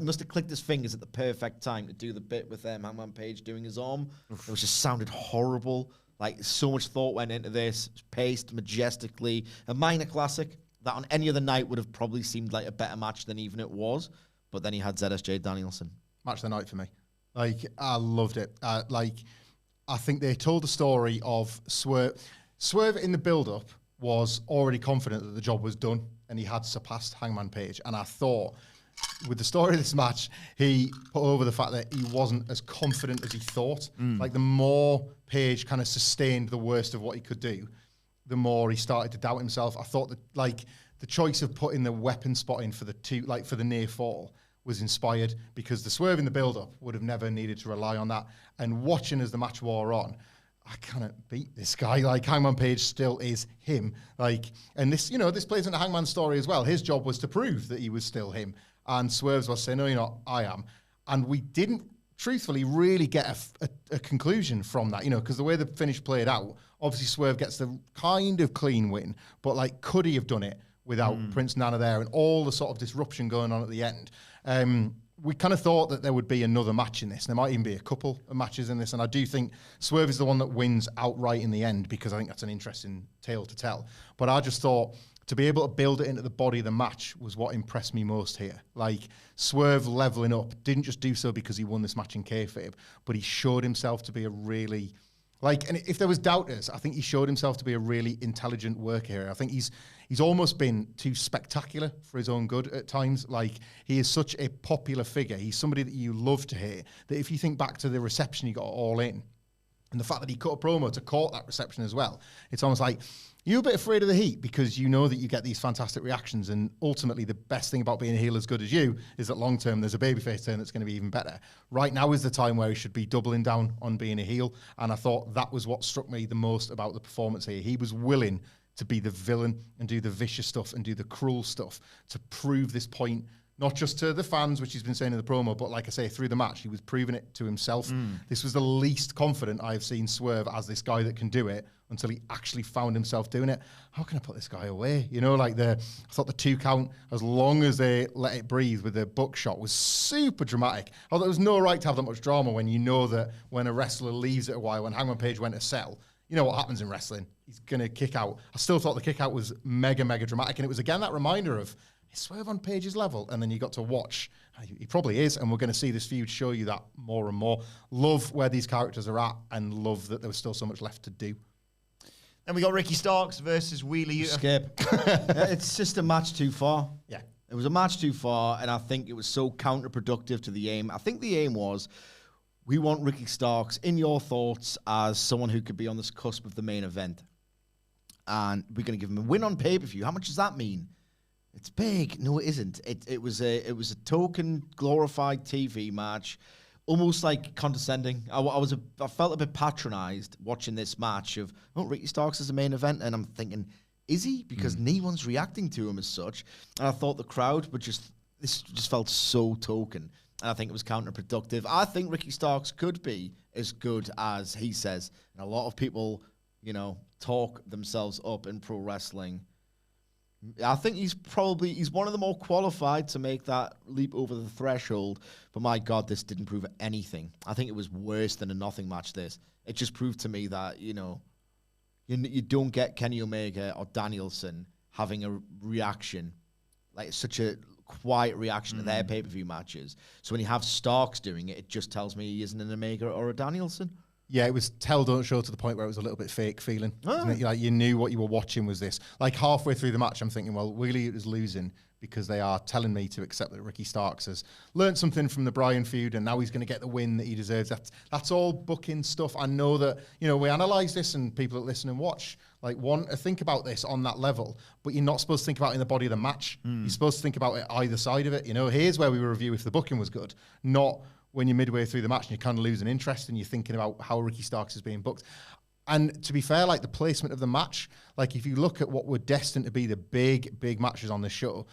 must have clicked his fingers at the perfect time to do the bit with Hangman Page doing his arm. It was just sounded horrible. Like, so much thought went into this. It was paced majestically. A minor classic that on any other night would have probably seemed like a better match than even it was. But then he had ZSJ Danielson. Match of the night for me. Like, I loved it. I think they told the story of Swerve. Swerve in the build-up was already confident that the job was done and he had surpassed Hangman Page. And I thought, with the story of this match, he put over the fact that he wasn't as confident as he thought. Like, the more Page kind of sustained the worst of what he could do, the more he started to doubt himself. I thought that, like, the choice of putting the weapon spot in for the near fall was inspired because the Swerve in the build-up would have never needed to rely on that. And watching as the match wore on, I cannot beat this guy. Like, Hangman Page still is him. Like, and this, this plays into Hangman's story as well. His job was to prove that he was still him. And Swerve's was saying, no, you're not, I am. And we didn't, truthfully, really get a conclusion from that, because the way the finish played out, obviously Swerve gets the kind of clean win, but, like, could he have done it without Prince Nana there and all the sort of disruption going on at the end? We kind of thought that there would be another match in this. There might even be a couple of matches in this. And I do think Swerve is the one that wins outright in the end, because I think that's an interesting tale to tell. But I just thought to be able to build it into the body of the match was what impressed me most here. Like, Swerve leveling up didn't just do so because he won this match in kayfabe, but he showed himself to be a really... and if there was doubters, I think he showed himself to be a really intelligent worker here. I think he's almost been too spectacular for his own good at times. Like, he is such a popular figure. He's somebody that you love to hear, that if you think back to the reception he got All In, and the fact that he cut a promo to court that reception as well, it's almost like you're a bit afraid of the heat because you know that you get these fantastic reactions, and ultimately the best thing about being a heel as good as you is that long term there's a babyface turn that's going to be even better. Right now is the time where he should be doubling down on being a heel, and I thought that was what struck me the most about the performance here. He was willing to be the villain and do the vicious stuff and do the cruel stuff to prove this point, not just to the fans, which he's been saying in the promo, but like I say, through the match, he was proving it to himself. This was the least confident I've seen Swerve as this guy that can do it until he actually found himself doing it. How can I put this guy away? I thought the 2 count, as long as they let it breathe with the buckshot, was super dramatic. Although there was no right to have that much drama when you know that when a wrestler leaves it a while, when Hangman Page went to sell, you know what happens in wrestling. He's going to kick out. I still thought the kick out was mega, mega dramatic. And it was, again, that reminder of, is Swerve on Page's level? And then you got to watch. He probably is. And we're going to see this feud show you that more and more. Love where these characters are at, and love that there was still so much left to do. Then we got Ricky Starks versus Wheeler Yuta. Skip. It's just a match too far. Yeah. It was a match too far, and I think it was so counterproductive to the aim. I think the aim was, we want Ricky Starks, in your thoughts, as someone who could be on this cusp of the main event. And we're going to give him a win on pay-per-view. How much does that mean? It's big. No, it isn't. It was a token glorified TV match, almost like condescending. I felt a bit patronized watching this match of, Ricky Starks is the main event, and I'm thinking, is he? Because no one's reacting to him as such. And I thought the crowd would this just felt so token. And I think it was counterproductive. I think Ricky Starks could be as good as he says. And a lot of people, talk themselves up in pro wrestling. I think he's one of the more qualified to make that leap over the threshold. But my God, this didn't prove anything. I think it was worse than a nothing match, this. It just proved to me that, you don't get Kenny Omega or Danielson having a reaction, like such a quiet reaction to their pay-per-view matches. So when you have Starks doing it, it just tells me he isn't an Omega or a Danielson. Yeah, it was tell, don't show to the point where it was a little bit fake feeling. Like, you knew what you were watching was this. Like, halfway through the match, I'm thinking, well, Wheeler is losing because they are telling me to accept that Ricky Starks has learned something from the Bryan feud and now he's going to get the win that he deserves. That's all booking stuff. I know that, we analyse this and people that listen and watch want to think about this on that level, but you're not supposed to think about it in the body of the match. You're supposed to think about it either side of it. Here's where we review if the booking was good, not when you're midway through the match and you kind of lose an interest and you're thinking about how Ricky Starks is being booked. And to be fair, the placement of the match, if you look at what were destined to be the big, big matches on this show,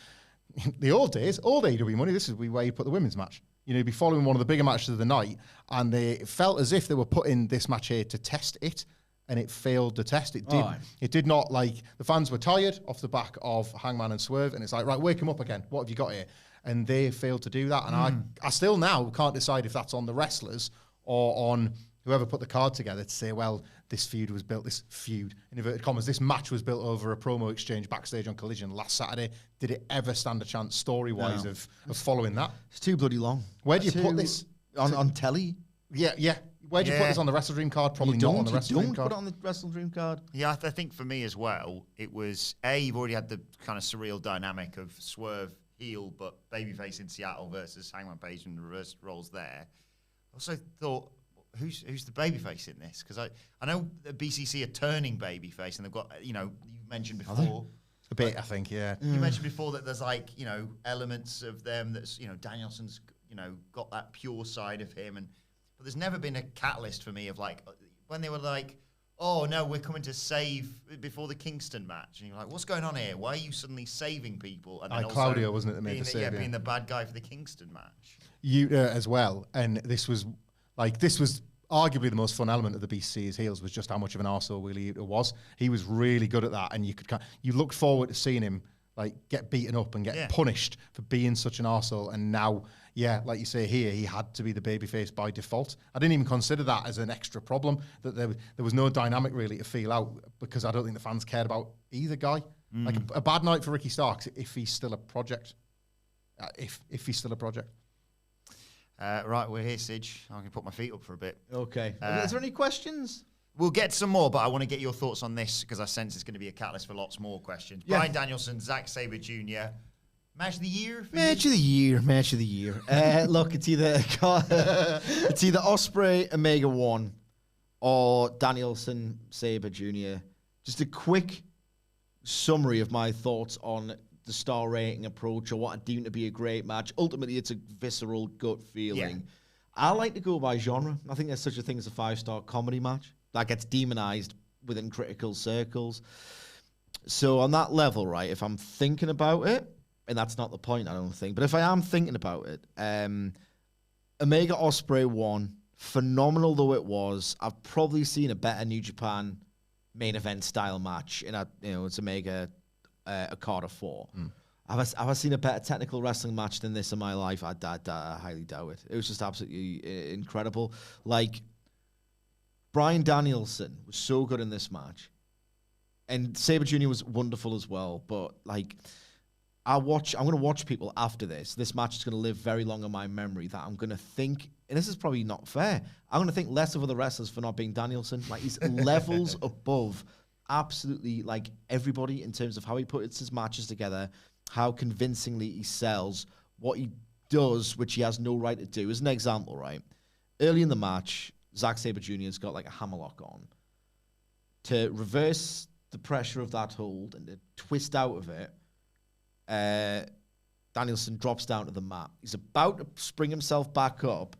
the old days, old AEW money, this is where you put the women's match. You'd be following one of the bigger matches of the night, and they felt as if they were putting this match here to test it, and it failed the test. It did. It did not. The fans were tired off the back of Hangman and Swerve, and it's like, right, wake them up again. What have you got here? And they failed to do that. And I still now can't decide if that's on the wrestlers or on whoever put the card together to say, well, this feud, in inverted commas, this match was built over a promo exchange backstage on Collision last Saturday. Did it ever stand a chance story-wise of following that? It's too bloody long. Where do you put this? On telly? Yeah. Where do you put this on the WrestleDream card? Probably not on the WrestleDream card. Don't put it on the WrestleDream card. Yeah, I think for me as well, it was, you've already had the kind of surreal dynamic of Swerve heel, but babyface in Seattle versus Hangman Page and the reverse roles there. I also thought, who's the babyface in this? Because I know the BCC are turning babyface, and they've got, you mentioned before. A bit, I think, yeah. You mentioned before that there's elements of them that's, Danielson's, got that pure side of him, but there's never been a catalyst for me of when they were like, oh, no, we're coming to save before the Kingston match. And you're like, what's going on here? Why are you suddenly saving people? And then also Claudio, wasn't it, that made being the save, being the bad guy for the Kingston match. You as well. And this was arguably the most fun element of the BC's heels was just how much of an arsehole Wheeler Yuta was. He was really good at that. And you looked forward to seeing him like get beaten up and get punished for being such an arsehole. And now, like you say here, he had to be the babyface by default. I didn't even consider that as an extra problem, that there was no dynamic really to feel out, because I don't think the fans cared about either guy. Like a bad night for Ricky Starks if he's still a project. If he's still a project. Right, we're here, Sige. I can put my feet up for a bit. Okay. Is there any questions? We'll get some more, but I want to get your thoughts on this because I sense it's going to be a catalyst for lots more questions. Yeah. Bryan Danielson, Zack Sabre Jr. Match of the year? Match of the year. Look, it's either Ospreay, Omega 1, or Danielson, Sabre Jr. Just a quick summary of my thoughts on the star rating approach, or what I deem to be a great match. Ultimately, it's a visceral gut feeling. Yeah. I like to go by genre. I think there's such a thing as a 5-star comedy match that gets demonized within critical circles. So on that level, right, if I'm thinking about it, and that's not the point, I don't think, but if I am thinking about it, Omega Ospreay 1, phenomenal though it was, I've probably seen a better New Japan main event style match in it's Omega Okada 4. Have I seen a better technical wrestling match than this in my life? I highly doubt it. It was just absolutely incredible. Like, Bryan Danielson was so good in this match, and Sabre Jr. was wonderful as well. But like, I'm going to watch people after this. This match is going to live very long in my memory. That I'm going to think, and this is probably not fair, I'm going to think less of other wrestlers for not being Danielson. Like, he's levels above absolutely like everybody in terms of how he puts his matches together, how convincingly he sells, what he does, which he has no right to do. As an example, right? Early in the match, Zack Sabre Jr. has got like a hammerlock on. To reverse the pressure of that hold and to twist out of it, Danielson drops down to the mat. He's about to spring himself back up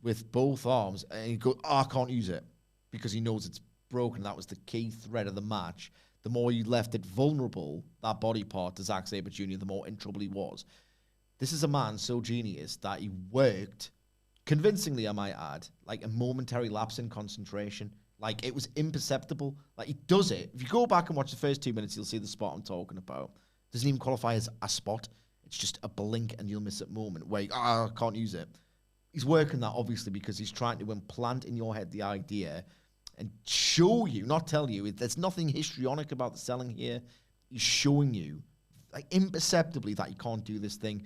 with both arms, and he goes, I can't use it, because he knows it's broken. That was the key thread of the match. The more you left it vulnerable, that body part, to Zack Sabre Jr., the more in trouble he was. This is a man so genius that he worked, convincingly I might add, like a momentary lapse in concentration. Like, it was imperceptible. Like, he does it. If you go back and watch the first 2 minutes, you'll see the spot I'm talking about. Doesn't even qualify as a spot. It's just a blink and you'll miss a moment where I can't use it. He's working that, obviously, because he's trying to implant in your head the idea and show you, not tell you, there's nothing histrionic about the selling here. He's showing you, like, imperceptibly, that you can't do this thing.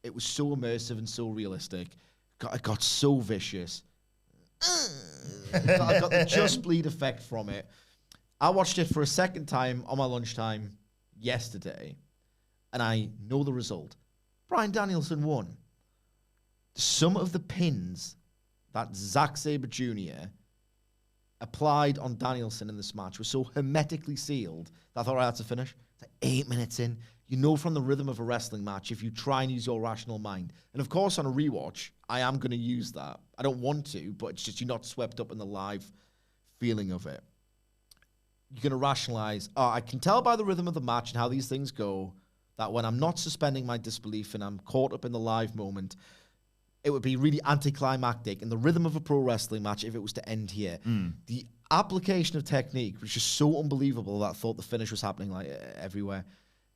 It was so immersive and so realistic. It got so vicious. I got the Just Bleed effect from it. I watched it for a second time on my lunchtime yesterday, and I know the result. Bryan Danielson won. Some of the pins that Zack Sabre Jr. applied on Danielson in this match were so hermetically sealed that I thought I had to finish. It's like 8 minutes in. You know from the rhythm of a wrestling match if you try and use your rational mind. And of course, on a rewatch, I am going to use that. I don't want to, but it's just you're not swept up in the live feeling of it. You're going to rationalize, I can tell by the rhythm of the match and how these things go that when I'm not suspending my disbelief and I'm caught up in the live moment, it would be really anticlimactic in the rhythm of a pro wrestling match if it was to end here. The application of technique was just so unbelievable that I thought the finish was happening like everywhere.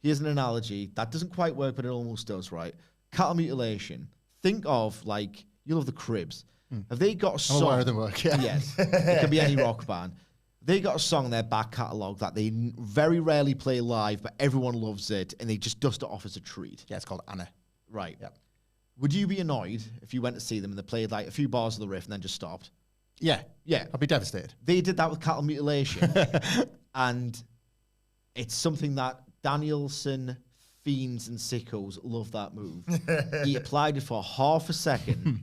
Here's an analogy that doesn't quite work, but it almost does, right? Cattle mutilation. Think of, like, you love the Cribs. Have they got a song? I'm aware of them work, yeah. Yes. It can be any rock band. They got a song in their back catalogue that they very rarely play live, but everyone loves it, and they just dust it off as a treat. Yeah, it's called Anna. Right. Yep. Would you be annoyed if you went to see them and they played like a few bars of the riff and then just stopped? Yeah. Yeah. I'd be devastated. They did that with cattle mutilation. And it's something that Danielson, fiends, and sickos love that move. He applied it for half a second,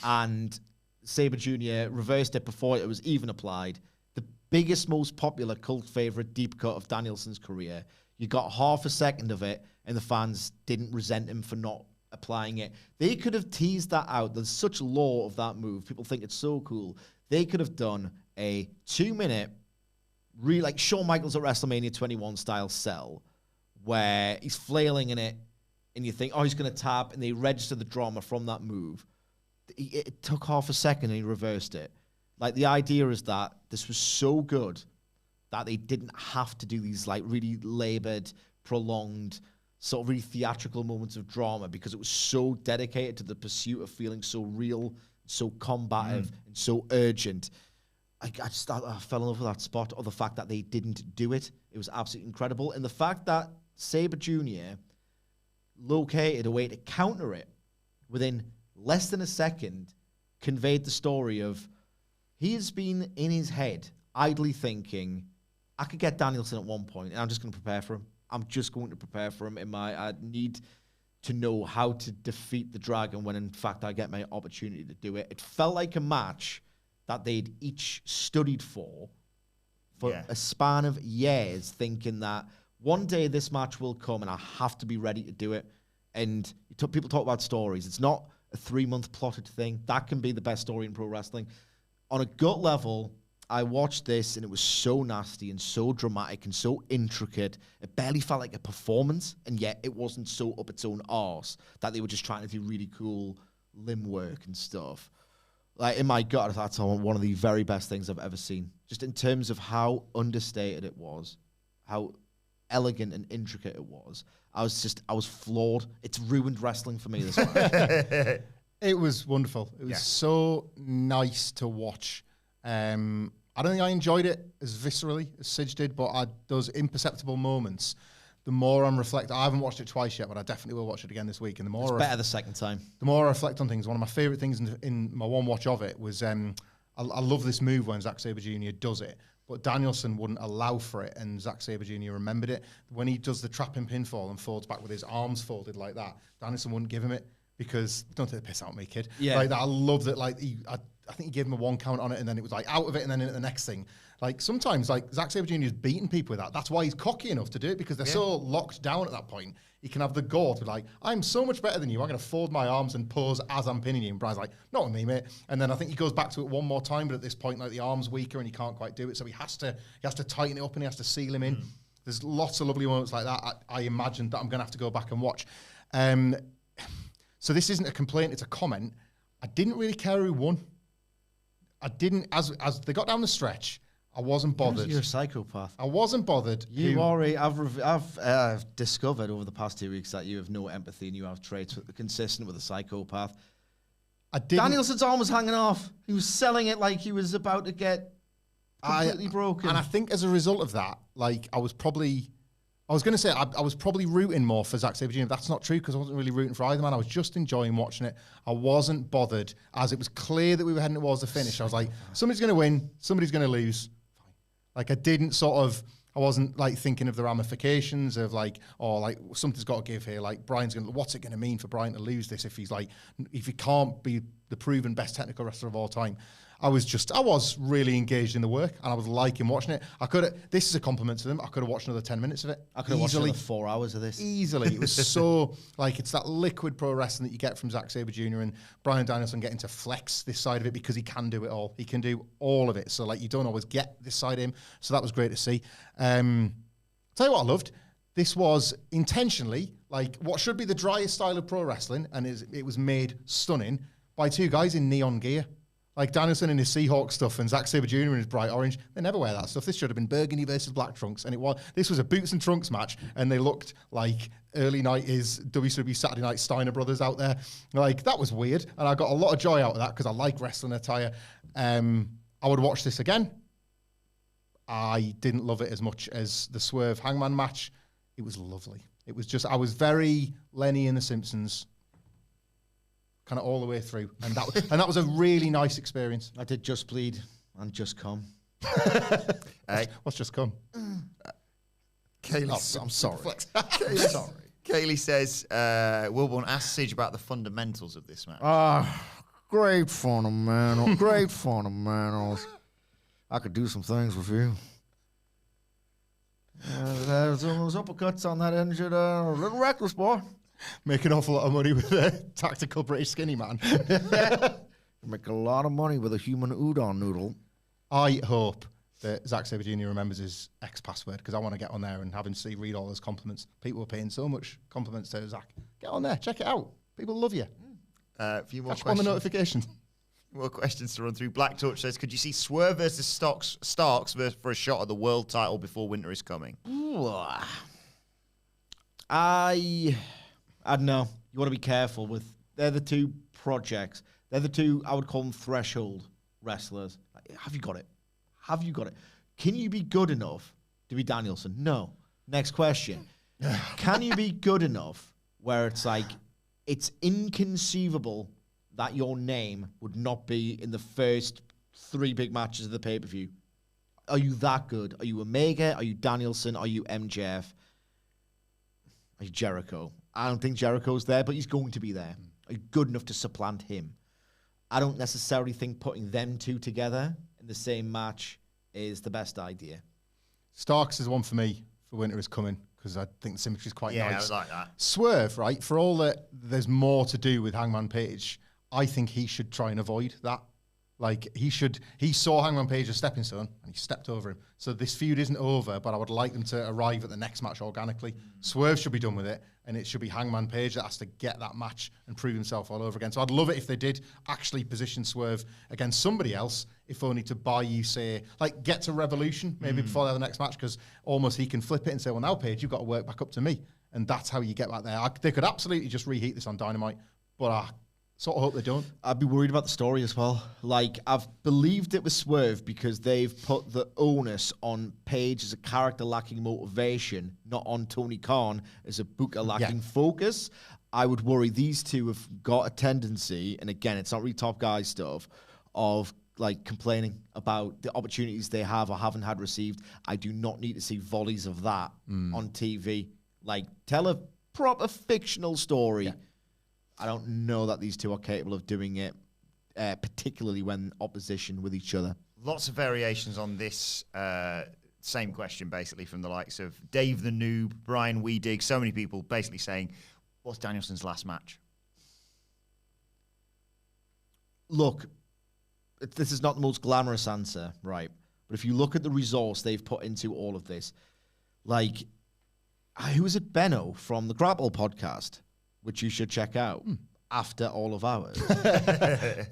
and Sabre Jr. reversed it before it was even applied. The biggest, most popular cult favorite deep cut of Danielson's career. You got half a second of it, and the fans didn't resent him for not applying it. They could have teased that out. There's such lore of that move. People think it's so cool. They could have done a 2-minute, really like Shawn Michaels at WrestleMania 21 style sell, where he's flailing in it, and you think, oh, he's going to tap, and they register the drama from that move. It took half a second, and he reversed it. Like, the idea is that this was so good that they didn't have to do these, like, really labored, prolonged, sort of really theatrical moments of drama, because it was so dedicated to the pursuit of feeling so real, so combative, and so urgent. I fell in love with that spot, or the fact that they didn't do it. It was absolutely incredible. And the fact that Sabre Jr. located a way to counter it within less than a second conveyed the story of he has been in his head idly thinking, I could get Danielson at one point, and I'm just going to prepare for him. I'm just going to prepare for him. I need to know how to defeat the Dragon when, in fact, I get my opportunity to do it. It felt like a match that they'd each studied for a span of years, thinking that one day this match will come and I have to be ready to do it. And people talk about stories. It's not a 3-month plotted thing. That can be the best story in pro wrestling. On a gut level, I watched this and it was so nasty and so dramatic and so intricate. It barely felt like a performance, and yet it wasn't so up its own arse that they were just trying to do really cool limb work and stuff. Like, in my gut, that's one of the very best things I've ever seen. Just in terms of how understated it was, how elegant and intricate it was. I was floored. It's ruined wrestling for me this match. It was wonderful. It was so nice to watch. I don't think I enjoyed it as viscerally as Sidge did, but those imperceptible moments, the more I'm reflecting, I haven't watched it twice yet, but I definitely will watch it again this week. And the more it's better the second time. The more I reflect on things, one of my favorite things in my one watch of it was I love this move when Zack Sabre Jr. does it, but Danielson wouldn't allow for it, and Zack Sabre Jr. remembered it. When he does the trapping pinfall and folds back with his arms folded like that, Danielson wouldn't give him it because, don't take the piss out of me, kid. Yeah. Like that, I love that. Like I think he gave him a 1 count on it, and then it was like out of it, and then in the next thing. Like sometimes, like Zack Sabre Jr. is beating people with that. That's why he's cocky enough to do it, because they're so locked down at that point. He can have the gall to be like, I'm so much better than you. I'm going to fold my arms and pose as I'm pinning you. And Brian's like, not with me, mate. And then I think he goes back to it one more time, but at this point, like the arm's weaker and he can't quite do it. So he has to tighten it up and he has to seal him in. There's lots of lovely moments like that. I imagine that I'm going to have to go back and watch. So this isn't a complaint, it's a comment. I didn't really care who won. I didn't, as they got down the stretch, I wasn't bothered. You're a psychopath. I wasn't bothered. I've discovered over the past 2 weeks that you have no empathy and you have traits consistent with a psychopath. Danielson's arm was hanging off. He was selling it like he was about to get completely broken. And I think as a result of that, like I was probably rooting more for Zack Sabre Jr. That's not true, because I wasn't really rooting for either man. I was just enjoying watching it. I wasn't bothered, as it was clear that we were heading towards the finish. I was like, somebody's going to win, somebody's going to lose. Like I wasn't like thinking of the ramifications of like, oh, like something's got to give here. Like what's it going to mean for Brian to lose this if he can't be the proven best technical wrestler of all time? I was really engaged in the work, and I was liking watching it. This is a compliment to them. I could have watched another 10 minutes of it. I could have watched another 4 hours of this. Easily. It was so, like, it's that liquid pro wrestling that you get from Zack Sabre Jr. and Bryan Danielson getting to flex this side of it, because he can do it all. He can do all of it. So, like, you don't always get this side of him. So that was great to see. Tell you what I loved. This was intentionally, like, what should be the driest style of pro wrestling, and it was made stunning by two guys in neon gear. Like Danielson in his Seahawk stuff and Zack Sabre Jr. in his bright orange. They never wear that stuff. This should have been burgundy versus black trunks. And this was a boots and trunks match, and they looked like early 90s WCW Saturday Night Steiner Brothers out there. Like, that was weird. And I got a lot of joy out of that because I like wrestling attire. I would watch this again. I didn't love it as much as the Swerve Hangman match. It was lovely. It was just, I was very Lenny in The Simpsons, kind of all the way through, and that was a really nice experience. I did Just Bleed and Just Come. What's Just Come? Kaylee, I'm sorry. Kaylee says, Wilborn asked Sidge about the fundamentals of this match. Great fundamentals. Great fundamentals. I could do some things with you. Those uppercuts on that injured, a little reckless, boy. Make an awful lot of money with a tactical British skinny man. Make a lot of money with a human udon noodle. I hope that Zack Sabre Jr. remembers his ex-password because I want to get on there and have him read all those compliments. People were paying so much compliments to Zack. Get on there, check it out. People love you. A few more Catch questions. on the notifications. More questions to run through. Black Touch says, could you see Swerve versus Starks for a shot at the world title before winter is coming? Ooh. I don't know. You want to be careful with. They're the two projects. They're the two, I would call them threshold wrestlers. Have you got it? Have you got it? Can you be good enough to be Danielson? No. Next question. Can you be good enough where it's like, it's inconceivable that your name would not be in the first 3 big matches of the pay-per-view? Are you that good? Are you Omega? Are you Danielson? Are you MJF? Are you Jericho? I don't think Jericho's there, but he's going to be there. Are you good enough to supplant him? I don't necessarily think putting them two together in the same match is the best idea. Starks is one for me for winter is coming because I think the symmetry is quite nice. Yeah, I like that. Swerve, right? For all that there's more to do with Hangman Page, I think he should try and avoid that. Like, he saw Hangman Page as a stepping stone, and he stepped over him. So this feud isn't over, but I would like them to arrive at the next match organically. Swerve should be done with it, and it should be Hangman Page that has to get that match and prove himself all over again. So I'd love it if they did actually position Swerve against somebody else, if only to buy you, say, like, get to Revolution, maybe before they have the next match, because almost he can flip it and say, well, now, Page, you've got to work back up to me. And that's how you get back there. They could absolutely just reheat this on Dynamite, but I sort of hope they don't. I'd be worried about the story as well. Like, I've believed it was Swerve because they've put the onus on Page as a character lacking motivation, not on Tony Khan as a booker lacking focus. I would worry these two have got a tendency, and again, it's not really top guy stuff, of like complaining about the opportunities they have or haven't had received. I do not need to see volleys of that on TV. Like, tell a proper fictional story. Yeah. I don't know that these two are capable of doing it, particularly when opposition with each other. Lots of variations on this same question, basically, from the likes of Dave the Noob, Brian Weedig, so many people basically saying, what's Danielson's last match? Look, this is not the most glamorous answer, right? But if you look at the resource they've put into all of this, like, who was it? Benno from the Grapple podcast, which you should check out after all of ours,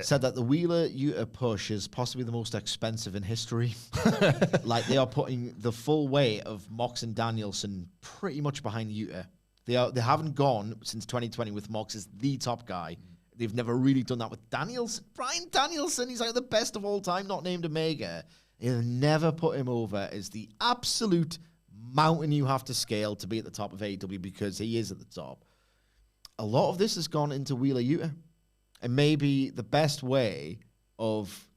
said that the Wheeler Utah push is possibly the most expensive in history. Like, they are putting the full weight of Mox and Danielson pretty much behind Utah. They haven't gone since 2020 with Mox as the top guy. They've never really done that with Danielson. Bryan Danielson, he's like the best of all time, not named Omega. They've never put him over as the absolute mountain you have to scale to be at the top of AEW, because he is at the top. A lot of this has gone into Wheeler Utah. And maybe the best way of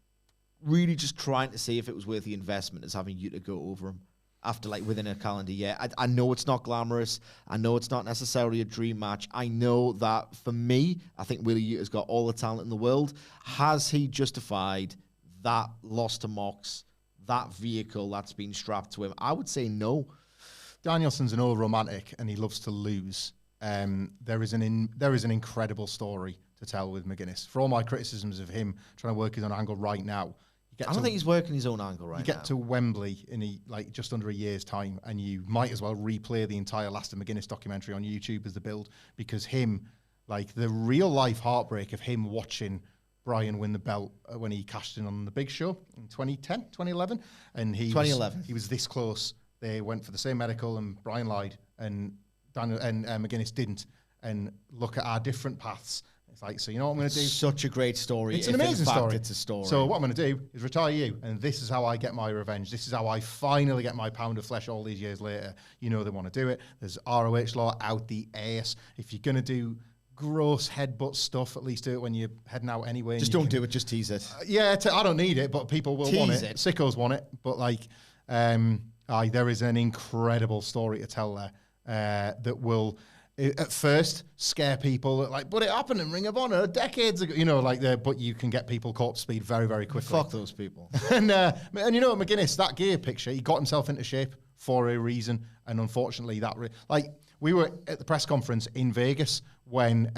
really just trying to see if it was worth the investment is having Utah go over him after, like, within a calendar year. I know it's not glamorous. I know it's not necessarily a dream match. I know that for me, I think Wheeler Utah's got all the talent in the world. Has he justified that loss to Mox, that vehicle that's been strapped to him? I would say no. Danielson's an old romantic, and he loves to lose. There is an incredible story to tell with McGuinness. For all my criticisms of him trying to work his own angle right now, I don't think he's working his own angle right now. You get to Wembley in just under a year's time, and you might as well replay the entire Last of McGuinness documentary on YouTube as the build, because him, like, the real life heartbreak of him watching Brian win the belt when he cashed in on the Big Show in 2010, 2011, and he was this close. They went for the same medical, and Brian lied, and McGuinness didn't. And look at our different paths. It's like, so you know what I'm going to do? Such a great story. It's an amazing story. It's a story. So what I'm going to do is retire you, and this is how I get my revenge. This is how I finally get my pound of flesh all these years later. You know they want to do it. There's ROH law out the ass. If you're going to do gross headbutt stuff, at least do it when you're heading out anyway. Just don't do it. Just tease it. I don't need it, but people will want it. Sickos want it. But, like, there is an incredible story to tell there that will, at first, scare people. Like, but it happened in Ring of Honor decades ago. You know, like, but you can get people caught up to speed very, very quickly. Fuck those people. and you know what, McGuinness, that gear picture, he got himself into shape for a reason. And unfortunately, we were at the press conference in Vegas when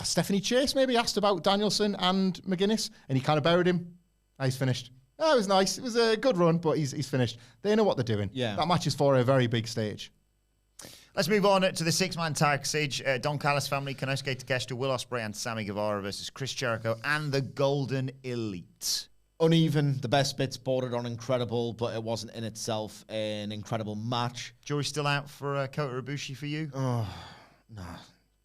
Stephanie Chase maybe asked about Danielson and McGuinness, and he kind of buried him. He's finished. Oh, it was nice. It was a good run, but he's finished. They know what they're doing. Yeah. That match is for a very big stage. Let's move on to the six-man tag siege. Don Callis family, Konosuke Takeshita, Will Ospreay, and Sammy Guevara versus Chris Jericho and the Golden Elite. Uneven. The best bits bordered on incredible, but it wasn't in itself an incredible match. Jury's still out for Kota Ibushi for you? Oh, no.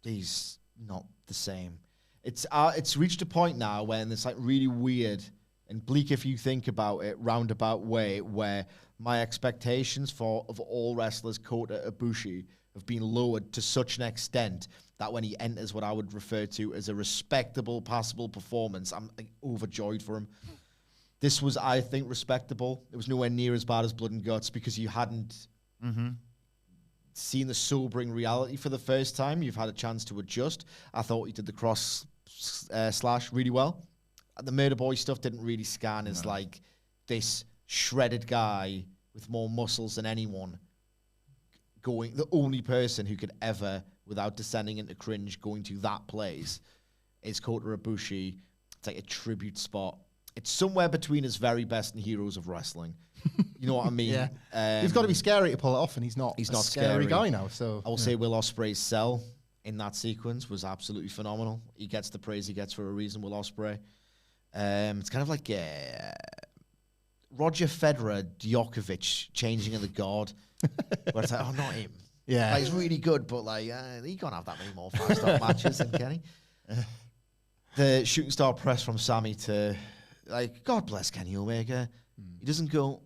He's not the same. It's reached a point now when it's like really weird and bleak if you think about it, roundabout way, where my expectations of all wrestlers, Kota Ibushi, have been lowered to such an extent that when he enters what I would refer to as a respectable, passable performance, I'm like, overjoyed for him. This was, I think, respectable. It was nowhere near as bad as Blood and Guts because you hadn't seen the sobering reality for the first time. You've had a chance to adjust. I thought he did the cross slash really well. The Murder Boy stuff didn't really scan as like this shredded guy with more muscles than anyone going, the only person who could ever, without descending into cringe, going to that place is Kota Ibushi. It's like a tribute spot. It's somewhere between his very best and Heroes of Wrestling. You know what I mean? Yeah. He's got to be scary to pull it off, and he's not. He's a not scary scary guy now. So I will say Will Ospreay's sell in that sequence was absolutely phenomenal. He gets the praise he gets for a reason, Will Ospreay. It's kind of like Roger Federer, Djokovic changing of the guard. Where it's like, oh, not him. Yeah. Like, he's really good, but like he can't have that many more 5-star matches than Kenny. The shooting star press from Sammy to, like, God bless Kenny Omega. He doesn't go,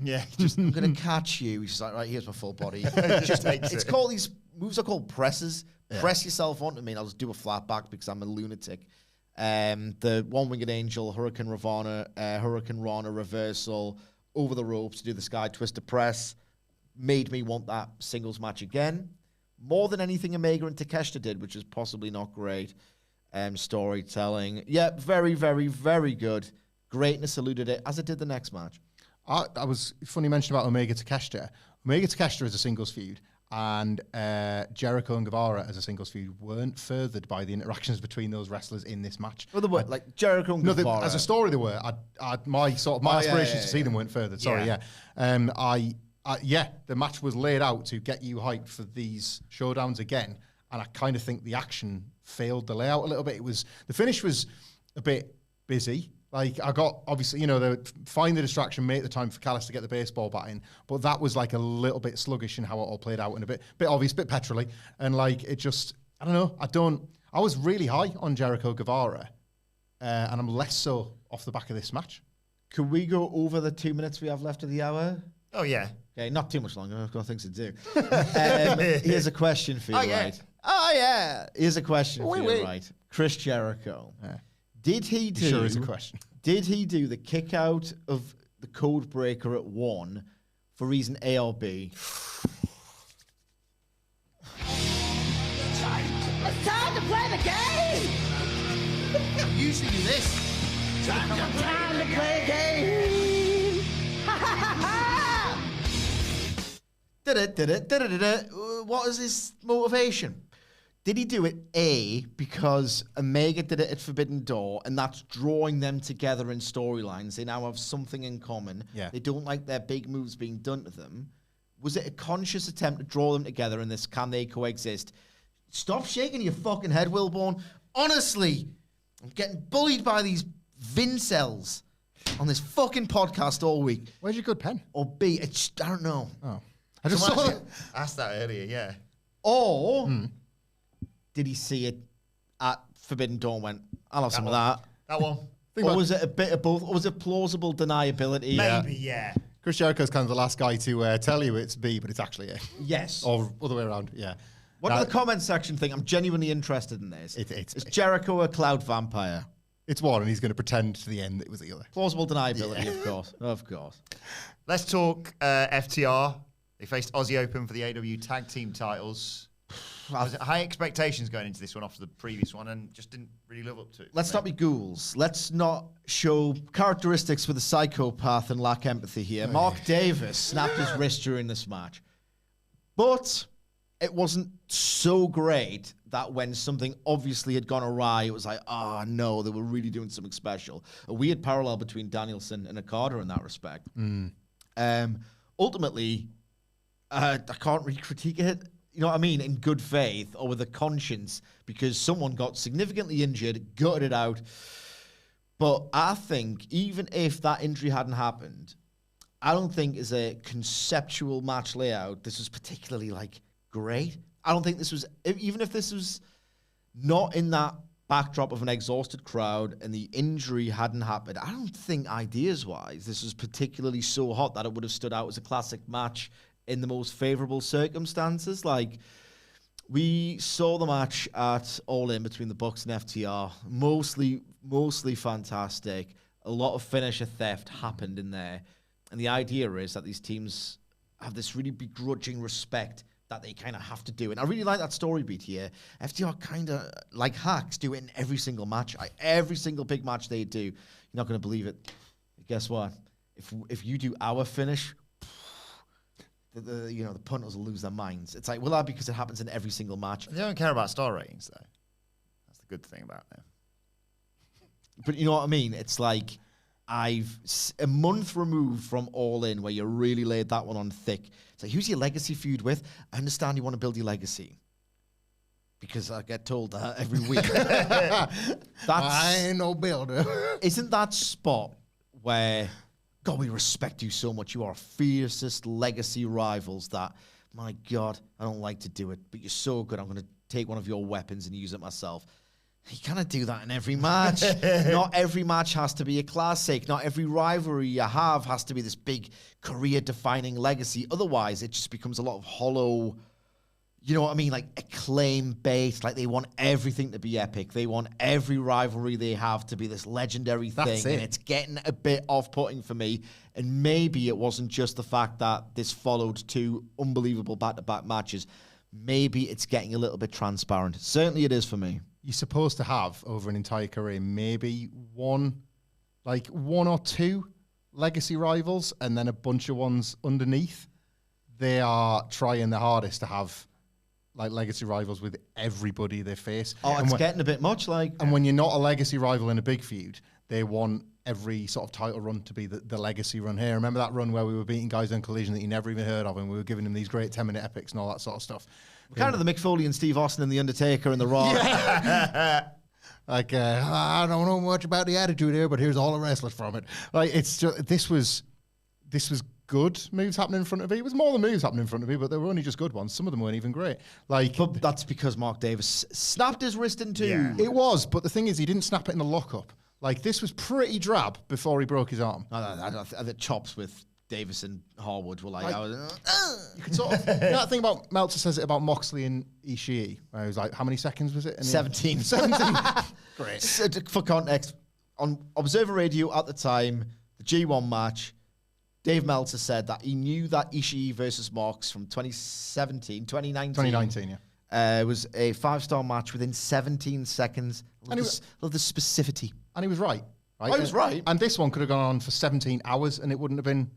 Yeah. I'm going to catch you. He's just like, right, here's my full body. Just takes It's it. called, these moves are called presses. Yeah. Press yourself onto me and I'll just do a flat back because I'm a lunatic. The one-winged angel, Hurricane Rana reversal over the ropes to do the Sky Twister press made me want that singles match again. More than anything Omega and Takeshita did, which is possibly not great. Storytelling. Yeah, very, very, very good. Greatness eluded it, as it did the next match. I was funny mention about Omega Takeshita. Omega Takeshita is a singles feud, and Jericho and Guevara as a singles feud weren't furthered by the interactions between those wrestlers in this match. Well, they were like Jericho and Guevara. As a story, they were. My aspirations to see them weren't furthered. Sorry, the match was laid out to get you hyped for these showdowns again, and I kind of think the action failed the layout a little bit. The finish was a bit busy. Like, I got, obviously, find the distraction, make the time for Callis to get the baseball bat in, but that was like a little bit sluggish in how it all played out, and a bit obvious, bit petrol-y, and like, it just, I don't know, I was really high on Jericho Guevara, and I'm less so off the back of this match. Could we go over the 2 minutes we have left of the hour? Oh, yeah. Okay, not too much longer. I've got things to do. Here's a question for you, right? Oh, yeah. Here's a question for you, right? Chris Jericho. Yeah. Did he do... Sure is a question. Did he do the kick out of the code breaker at 1 for reason A or B? It's time to play the game! Usually do this. Time to play a game! Ha ha ha ha! What is his motivation? Did he do it, A, because Omega did it at Forbidden Door, and that's drawing them together in storylines? They now have something in common. Yeah. They don't like their big moves being done to them. Was it a conscious attempt to draw them together in this can they coexist? Stop shaking your fucking head, Wilborn. Honestly, I'm getting bullied by these Vincels on this fucking podcast all week. Where's your good pen? Or B, I don't know. Oh. I just saw Someone it. asked that earlier, yeah. Or did he see it at Forbidden Door and went, I'll have some of that? That one. Or was it a bit of both? Or was it plausible deniability? Maybe, yeah. Chris Jericho's kind of the last guy to tell you it's B, but it's actually A. Yes. Or other way around, yeah. What do the comment section think? I'm genuinely interested in this. It's Is Jericho a cloud vampire? It's one, and he's going to pretend to the end that it was the other. Plausible deniability, of course. Of course. Let's talk FTR. They faced Aussie Open for the AEW tag team titles. Was it high expectations going into this one after the previous one and just didn't really live up to it? Let's not be ghouls. Let's not show characteristics with a psychopath and lack empathy here. Mark Davis snapped his wrist during this match. But it wasn't so great that when something obviously had gone awry, it was like, oh no, they were really doing something special. A weird parallel between Danielson and Okada in that respect. Ultimately, I can't really critique it, you know what I mean, in good faith or with a conscience, because someone got significantly injured, gutted it out. But I think even if that injury hadn't happened, I don't think as a conceptual match layout, this was particularly great. I don't think this was, even if this was not in that backdrop of an exhausted crowd and the injury hadn't happened, I don't think ideas-wise this was particularly so hot that it would have stood out as a classic match in the most favorable circumstances. We saw the match at All In between the Bucks and FTR, mostly fantastic. A lot of finisher theft happened in there. And the idea is that these teams have this really begrudging respect that they kind of have to do. And I really like that story beat here. FTR kind of, like hacks, do it in every single match. Every single big match they do. You're not going to believe it. Guess what? If you do our finish, the punters will lose their minds. It's like, well, that because it happens in every single match. They don't care about star ratings, though. That's the good thing about them. But you know what I mean? It's like, a month removed from All In, where you really laid that one on thick. It's like, who's your legacy feud with? I understand you want to build your legacy, because I get told that every week. I ain't no builder. Isn't that spot where, God, we respect you so much. You are fiercest legacy rivals that, my God, I don't like to do it, but you're so good, I'm going to take one of your weapons and use it myself. You cannot do that in every match. Not every match has to be a classic. Not every rivalry you have has to be this big career-defining legacy. Otherwise, it just becomes a lot of hollow, you know what I mean, acclaim-based. They want everything to be epic. They want every rivalry they have to be this legendary thing. And it's getting a bit off-putting for me. And maybe it wasn't just the fact that this followed two unbelievable back-to-back matches. Maybe it's getting a little bit transparent. Certainly it is for me. You're supposed to have, over an entire career, maybe one or two legacy rivals and then a bunch of ones underneath. They are trying their hardest to have legacy rivals with everybody they face. Oh, it's getting a bit much And when you're not a legacy rival in a big feud, they want every sort of title run to be the legacy run here. Remember that run where we were beating guys on Collision that you never even heard of, and we were giving them these great 10-minute epics and all that sort of stuff. Kind of the Mick Foley and Steve Austin and The Undertaker and The Raw. I don't know much about the attitude here, but here's all the wrestlers from it. It's just, this was good moves happening in front of me. It was more than moves happening in front of me, but they were only just good ones. Some of them weren't even great. But that's because Mark Davis snapped his wrist in two. Yeah. It was, but the thing is, he didn't snap it in the lockup. This was pretty drab before he broke his arm. The chops with Davis and Harwood were you could sort of, that thing about Meltzer says it about Moxley and Ishii, where he was how many seconds was it? 17. 17. Great. For context, on Observer Radio at the time, the G1 match, Dave Meltzer said that he knew that Ishii versus Mox from 2019. 2019, yeah. It was a 5-star match within 17 seconds. Love the specificity. And he was right. He was right. And this one could have gone on for 17 hours and it wouldn't have been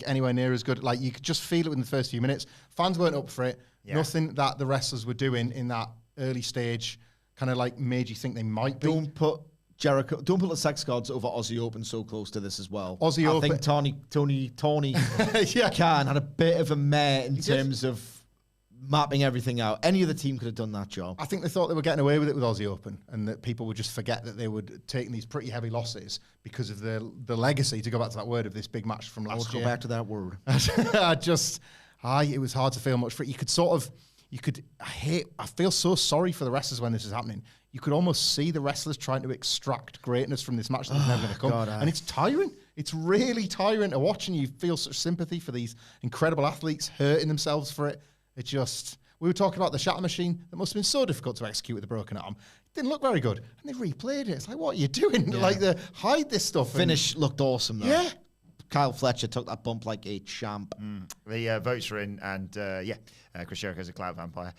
anywhere near as good. You could just feel it in the first few minutes. Fans weren't up for it. Yeah. Nothing that the wrestlers were doing in that early stage kind of made you think they might be. Don't put the sex gods over Aussie Open so close to this as well. I think Tony Khan had a bit of a mare in terms of mapping everything out. Any other team could have done that job. I think they thought they were getting away with it with Aussie Open, and that people would just forget that they were taking these pretty heavy losses because of the legacy, to go back to that word, of this big match from last year. Go back to that word. It was hard to feel much for it. I feel so sorry for the wrestlers when this is happening. You could almost see the wrestlers trying to extract greatness from this match that was never going to come. God, and it's tiring. It's really tiring to watch, and you feel such sympathy for these incredible athletes hurting themselves for it. We were talking about the shatter machine that must have been so difficult to execute with a broken arm. It didn't look very good. And they replayed it. It's what are you doing? Yeah. Hide this stuff. Finish looked awesome, though. Yeah. Kyle Fletcher took that bump like a champ. The votes are in, and Chris Jericho's a cloud vampire.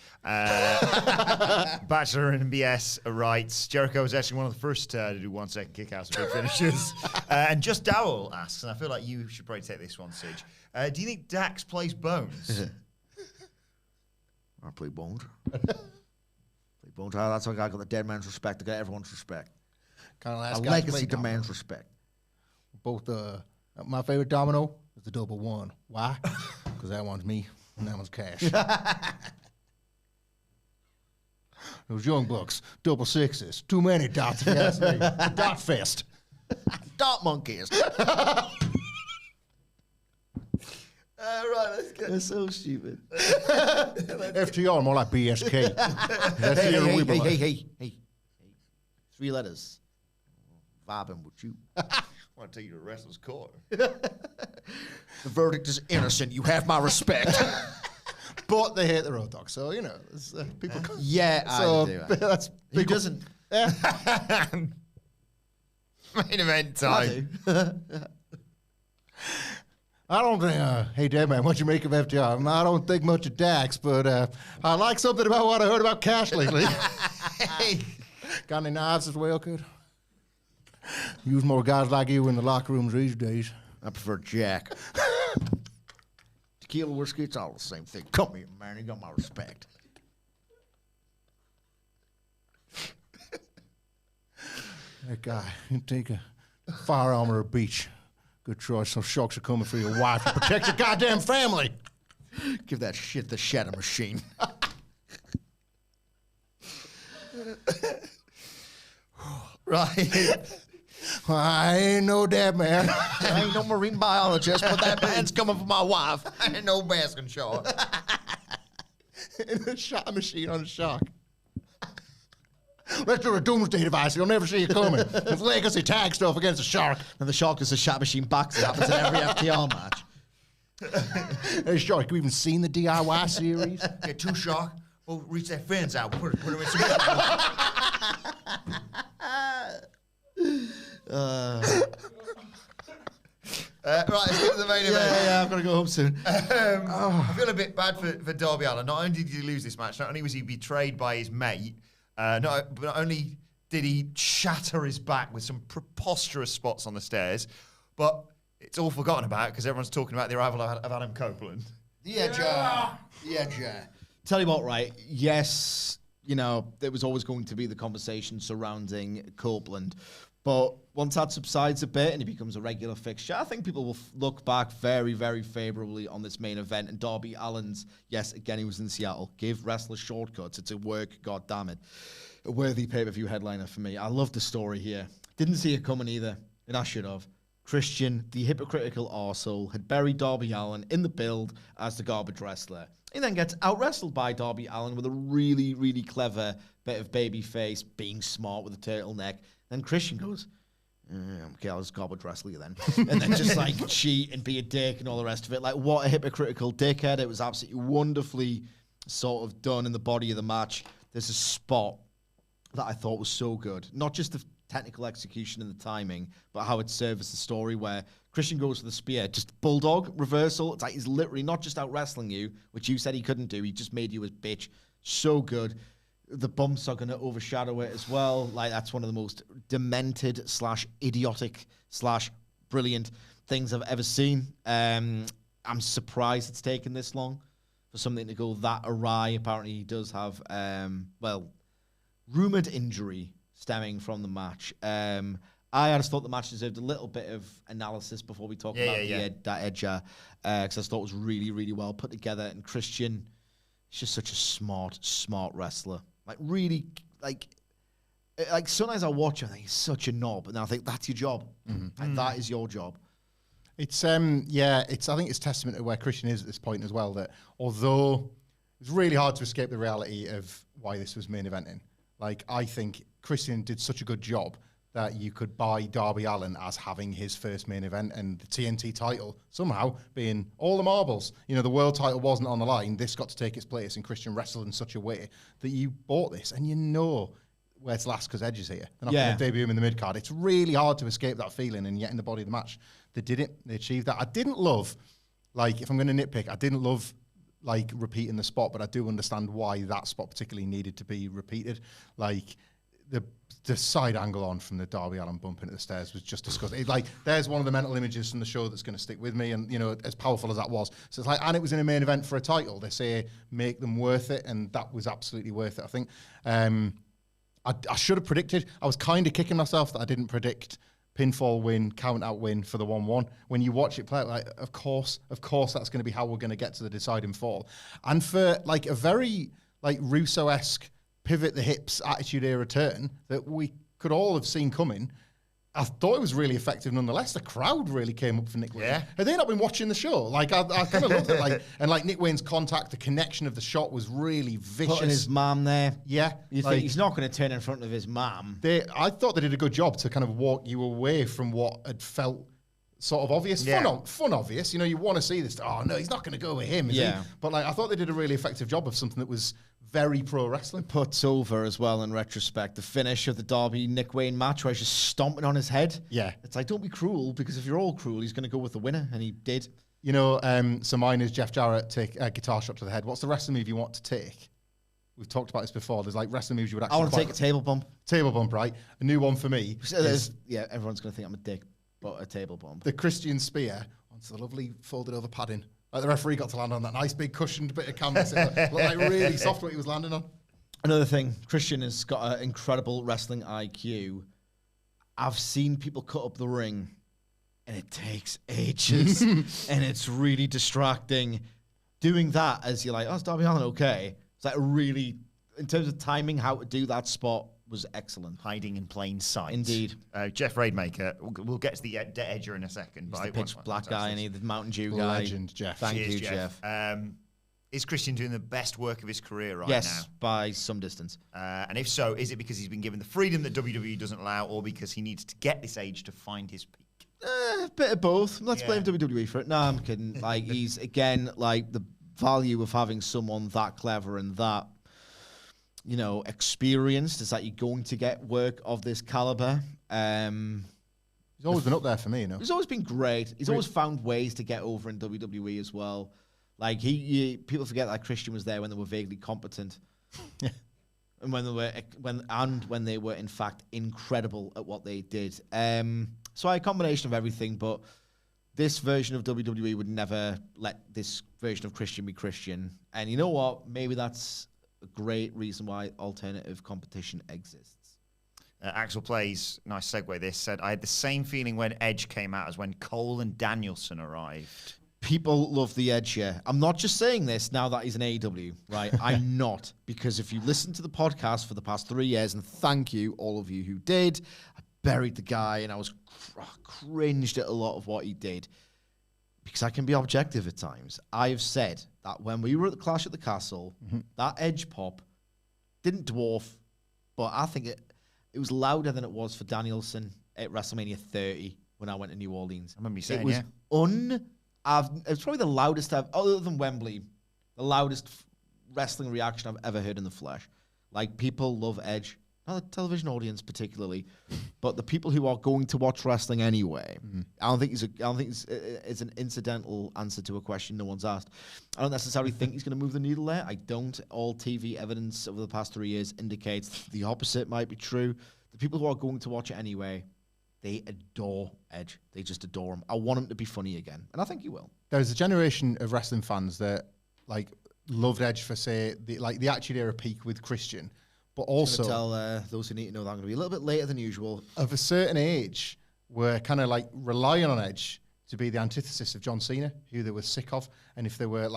Bachelor and BS writes, Jericho was actually one of the first to do 1 second kickouts and big finishes. And Just Dowell asks, and I feel like you should probably take this one, Sige. Do you think Dax plays Bones? I play Bones. Play Bones. That's how I got the dead man's respect. I got everyone's respect. Kind of A last legacy demands respect. Both my favorite domino is the double one. Why? Because that one's me and that one's Cash. Those young bucks, double sixes, too many dots. If you ask me. Dot fest. Dot monkeys. Right, let's get. They're so stupid. FTR, more like BSK. That's the era we belong. Hey. 3 letters. Vibing with you. I want to take you to wrestler's court. The verdict is innocent. You have my respect. But they hate the Road Dogg, so you know, people. Yeah, So I do. that's He doesn't. Main event time. I don't think, hey, Dad, man, what you make of FTR? I don't think much of Dax, but I like something about what I heard about Cash lately. Got any knives as well, kid? Use more guys like you in the locker rooms these days. I prefer Jack. Tequila, whiskey, it's all the same thing. Come here, man. You got my respect. That guy, you take a firearm or a beach. Good choice. Some sharks are coming for your wife to protect your goddamn family. Give that shit the shatter machine. Right. I ain't no dad, man. I ain't no marine biologist, but that man's coming for my wife. I ain't no basking shot. In a shot machine on a shark. Let's do a doomsday device. You'll never see it coming. It's legacy tag stuff against a shark. And the shark is a shot machine box. It happens in every FTR match. Hey, shark, you even seen the DIY series? Get 2 shark. We'll reach their fins out. Put them in some. Right, let's get to the main event. Yeah, I've got to go home soon. I feel a bit bad for Darby Allin. Not only did he lose this match, not only was he betrayed by his mate, but not only did he shatter his back with some preposterous spots on the stairs, but it's all forgotten about because everyone's talking about the arrival of Adam Copeland. Yeah. Tell you what, right? Yes, you know, there was always going to be the conversation surrounding Copeland. But once that subsides a bit and he becomes a regular fixture, I think people will look back very, very favorably on this main event. And Darby Allin's, yes, again, he was in Seattle. Give wrestlers shortcuts. It's a work, goddammit. A worthy pay-per-view headliner for me. I love the story here. Didn't see it coming either, and I should have. Christian, the hypocritical arsehole, had buried Darby Allin in the build as the garbage wrestler. He then gets out-wrestled by Darby Allin with a really, really clever bit of babyface, being smart with a turtleneck. Then Christian goes, okay, I'll just garbage wrestle you then. And then just like cheat and be a dick and all the rest of it. Like, what a hypocritical dickhead. It was absolutely wonderfully sort of done in the body of the match. There's a spot that I thought was so good. Not just the technical execution and the timing, but how it serves the story where Christian goes for the spear, just bulldog reversal. It's like he's literally not just out wrestling you, which you said he couldn't do. He just made you a bitch. So good. The bumps are going to overshadow it as well. Like, that's one of the most demented / idiotic / brilliant things I've ever seen. I'm surprised it's taken this long for something to go that awry. Apparently he does have, rumored injury stemming from the match. I just thought the match deserved a little bit of analysis before we talk about that edger, because I thought it was really, really well put together. And Christian, he's just such a smart wrestler. Like, really, like sometimes I watch him and I think he's such a knob, and I think that's your job. And that is your job. It's I think it's testament to where Christian is at this point as well, that although it's really hard to escape the reality of why this was main eventing. Like, I think Christian did such a good job that you could buy Darby Allin as having his first main event, and the TNT title somehow being all the marbles. You know, the world title wasn't on the line. This got to take its place, and Christian wrestled in such a way that you bought this, and you know where it's last because Edge is here. They're not going to debut him in the mid-card. It's really hard to escape that feeling, and yet in the body of the match, they did it. They achieved that. I didn't love, like, if I'm going to nitpick, I didn't love like repeating the spot, but I do understand why that spot particularly needed to be repeated. Like, the the side angle on from the Darby Allin bump into the stairs was just disgusting. There's one of the mental images from the show that's going to stick with me, and as powerful as that was. So it's and it was in a main event for a title. They say make them worth it, and that was absolutely worth it. I think I should have predicted. I was kind of kicking myself that I didn't predict pinfall win, count out win for the 1-1. When you watch it play, of course, that's going to be how we're going to get to the deciding fall. And for a very Russo-esque pivot the hips attitude era turn that we could all have seen coming, I thought it was really effective nonetheless. The crowd really came up for Nick Wayne. Yeah. Had they not been watching the show? I kind of loved it. And Nick Wayne's contact, the connection of the shot was really vicious. Putting his mum there. Yeah. You think he's not going to turn in front of his mum. I thought they did a good job to kind of walk you away from what had felt sort of obvious. Yeah. Fun obvious. You want to see this. Oh, no, he's not going to go with him, is he? But I thought they did a really effective job of something that was very pro wrestling. Puts over as well in retrospect the finish of the Darby Nick Wayne match where he's just stomping on his head. Yeah. It's don't be cruel, because if you're all cruel, he's going to go with the winner, and he did. So mine is Jeff Jarrett take a guitar shot to the head. What's the wrestling move you want to take? We've talked about this before. There's wrestling moves you would actually I want to take a table bump. Table bump, right? A new one for me. Everyone's going to think I'm a dick, but a table bump. The Christian spear onto the lovely folded over padding. The referee got to land on that nice big cushioned bit of canvas. It looked really soft what he was landing on. Another thing, Christian has got an incredible wrestling IQ. I've seen people cut up the ring, and it takes ages, and it's really distracting. Doing that as you're is Darby Allin okay? It's really, in terms of timing, how to do that spot was excellent. Hiding in plain sight. Indeed. Jeff Raidmaker, we'll get to the Edger in a second. He's the pitch black guy, and the Mountain Dew guy. Legend, Jeff. Thank you, Jeff. Is Christian doing the best work of his career right now? Yes, by some distance. And if so, is it because he's been given the freedom that WWE doesn't allow, or because he needs to get this age to find his peak? A bit of both. Let's blame WWE for it. No, I'm kidding. He's, again, the value of having someone that clever and that, experienced is that you're going to get work of this caliber. He's always been up there for me, He's always been great. He's always found ways to get over in WWE as well. People forget that Christian was there when they were vaguely competent. Yeah. And when they were in fact incredible at what they did. So a combination of everything, but this version of WWE would never let this version of Christian be Christian. And you know what? Maybe that's a great reason why alternative competition exists. Axel Plays, nice segue this, said, I had the same feeling when Edge came out as when Cole and Danielson arrived. People love the Edge here. I'm not just saying this now that he's in AEW, right? I'm not. Because if you listen to the podcast for the past 3 years, and thank you, all of you who did, I buried the guy and I was cringed at a lot of what he did. Because I can be objective at times. I have said that when we were at the Clash at the Castle, that Edge pop didn't dwarf, but I think it was louder than it was for Danielson at WrestleMania 30 when I went to New Orleans. I remember you saying, it was it's probably the loudest other than Wembley, the loudest wrestling reaction I've ever heard in the flesh. People love Edge, not the television audience particularly, but the people who are going to watch wrestling anyway. I don't think it's an incidental answer to a question no one's asked. I don't necessarily think he's going to move the needle there. I don't. All TV evidence over the past 3 years indicates the opposite might be true. The people who are going to watch it anyway, they adore Edge. They just adore him. I want him to be funny again, and I think he will. There's a generation of wrestling fans that loved Edge for the Attitude Era peak with Christian, but also tell those who need to know that I'm going to be a little bit later than usual. Of a certain age, were kind of relying on Edge to be the antithesis of John Cena, who they were sick of, and if they were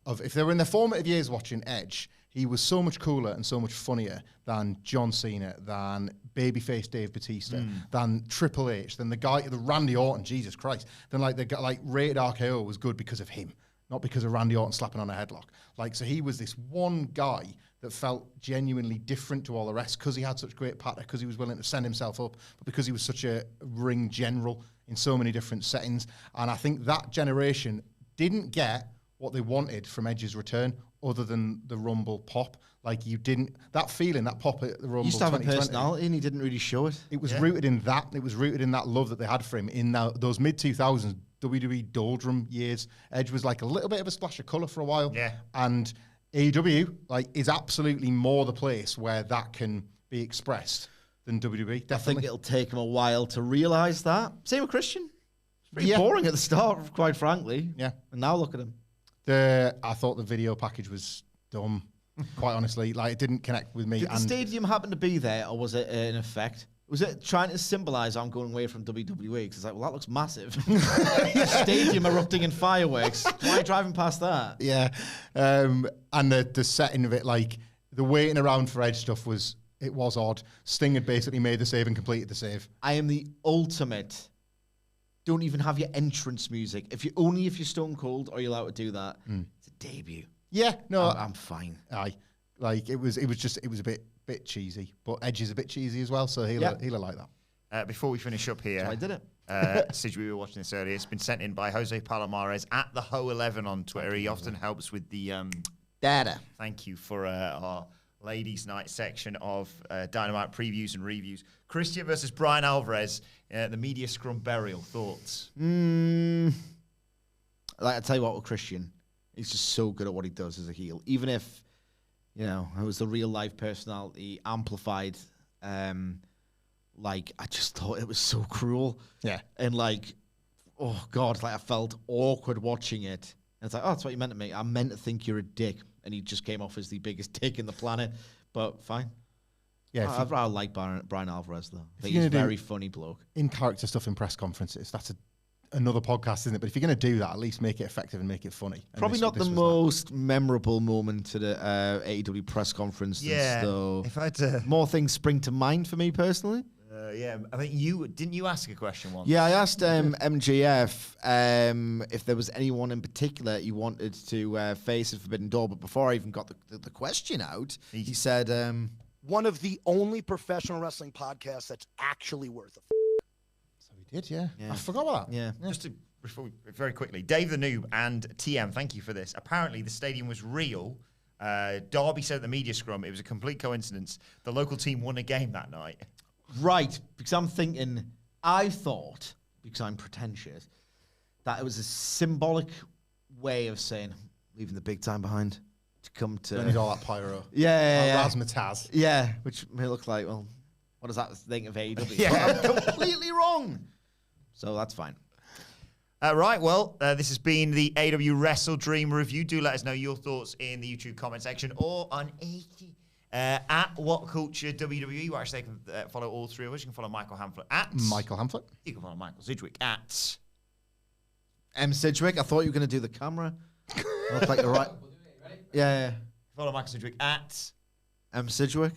if they were in their formative years watching Edge, he was so much cooler and so much funnier than John Cena, than babyface Dave Bautista, than Triple H, than the Randy Orton, Jesus Christ. Then Rated RKO was good because of him, not because of Randy Orton slapping on a headlock. So he was this one guy that felt genuinely different to all the rest because he had such great patter, because he was willing to send himself up, but because he was such a ring general in so many different settings. And I think that generation didn't get what they wanted from Edge's return other than the Rumble pop. That feeling, that pop at the Rumble. He used to have a personality and he didn't really show it. It was rooted in that. It was rooted in that love that they had for him in those mid-2000s WWE doldrum years. Edge was a little bit of a splash of colour for a while. Yeah. And AEW is absolutely more the place where that can be expressed. than WWE. I think Definitely. it'll take him a while to realise that. Same with Christian. It's pretty Yeah. boring at the start, quite frankly. Yeah. And now look at him. I thought the video package was dumb. Quite honestly, like it didn't connect with me. Did the stadium happen to be there, or was it an effect? Was it trying to symbolise I'm going away from WWE? Because it's like, well, that looks massive. Stadium erupting in fireworks. Why are you driving past that? Yeah, and the setting of it, like the waiting around for Edge stuff was odd. Sting had basically made the save and completed the save. I am the ultimate. Don't even have your entrance music. If you're Stone Cold, are you allowed to do that? It's a debut. Yeah, no, I'm fine. aye, like it was a bit cheesy, but Edge is a bit cheesy as well, so he'll like that. Before we finish up here, So I did it. Sidge, we were watching this earlier. It's been sent in by Jose Palomares at the Ho11 on Twitter. He often helps with the Data. thank you for our ladies' night section of Dynamite previews and reviews. Christian versus Brian Alvarez, the media scrum burial. Thoughts? Like I tell you what, with Christian, he's just so good at what he does as a heel. Even if, it was the real life personality amplified. Like I just thought it was so cruel. Yeah, And like, oh God, like I felt awkward watching it. And it's like, oh, that's what you meant to me. I meant to think you're a dick. And he just came off as the biggest dick in the planet. But fine. yeah. I like Brian Alvarez though. I think you're he's a gonna do- very funny bloke. In character stuff in press conferences, that's another podcast, isn't it? But if you're going to do that, at least make it effective and make it funny. And Probably this- not this the was that. most memorable moment at a AEW press conference. Though. If I had to, More things spring to mind for me personally. I think you ask a question once. Yeah, I asked MJF if there was anyone in particular he wanted to face at Forbidden Door, but before I even got the question out, he said, One of the only professional wrestling podcasts that's actually worth a So he did, yeah. I forgot about that. yeah. Just to very quickly, Dave the Noob and TM, thank you for this. Apparently, the stadium was real. Darby said at the media scrum it was a complete coincidence. The local team won a game that night. Right, because I thought, because I'm pretentious, that it was a symbolic way of saying, leaving the big time behind to come to... Don't need all that pyro. Yeah. Razzmatazz. Yeah, which may look like, well, what does that think of AEW? Yeah. But I'm completely wrong. So that's fine. Right, well, this has been the AEW WrestleDream review. Do let us know your thoughts in the YouTube comment section or on at What Culture WWE, where actually they can follow all three of us. You can follow Michael Hamflet at Michael Hamflet. You can follow Michael Sidgwick at M. Sidgwick, I thought you were going to do the camera. Look like you're right. Yeah. follow Michael Sidgwick at M. Sidgwick.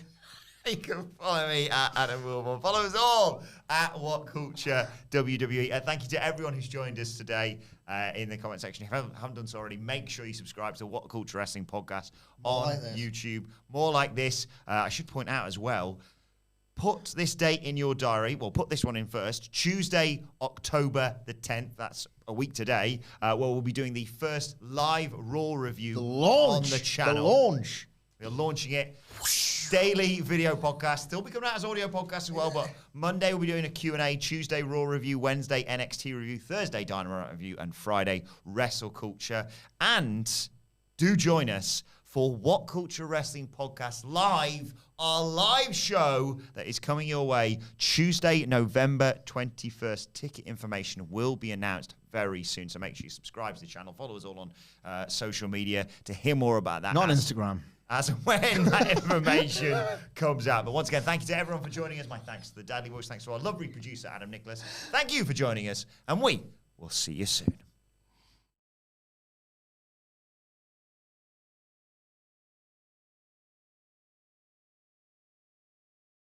You can follow me at Adam Wilborn. Follow us all at What Culture WWE. Thank you to everyone who's joined us today in the comment section. If you haven't done so already, make sure you subscribe to What Culture Wrestling Podcast on YouTube. More like this. I should point out as well, put this date in your diary. Well, put this one in first. Tuesday, October the 10th. That's a week today. Where we'll be doing the first live Raw review on the channel. The launch. We're launching it. Daily video podcast. Still be coming out as audio podcast as well, but Monday we'll be doing a Q&A, Tuesday Raw review, Wednesday NXT review, Thursday Dynamite review, and Friday Wrestle Culture. And do join us for What Culture Wrestling Podcast Live, our live show that is coming your way Tuesday, November 21st. Ticket information will be announced very soon, so make sure you subscribe to the channel. Follow us all on social media to hear more about that. Not Instagram. As and when that information comes out. But once again, thank you to everyone for joining us. My thanks to the Dadley Boyz. Thanks to our lovely producer, Adam Nicholas. Thank you for joining us. And we will see you soon.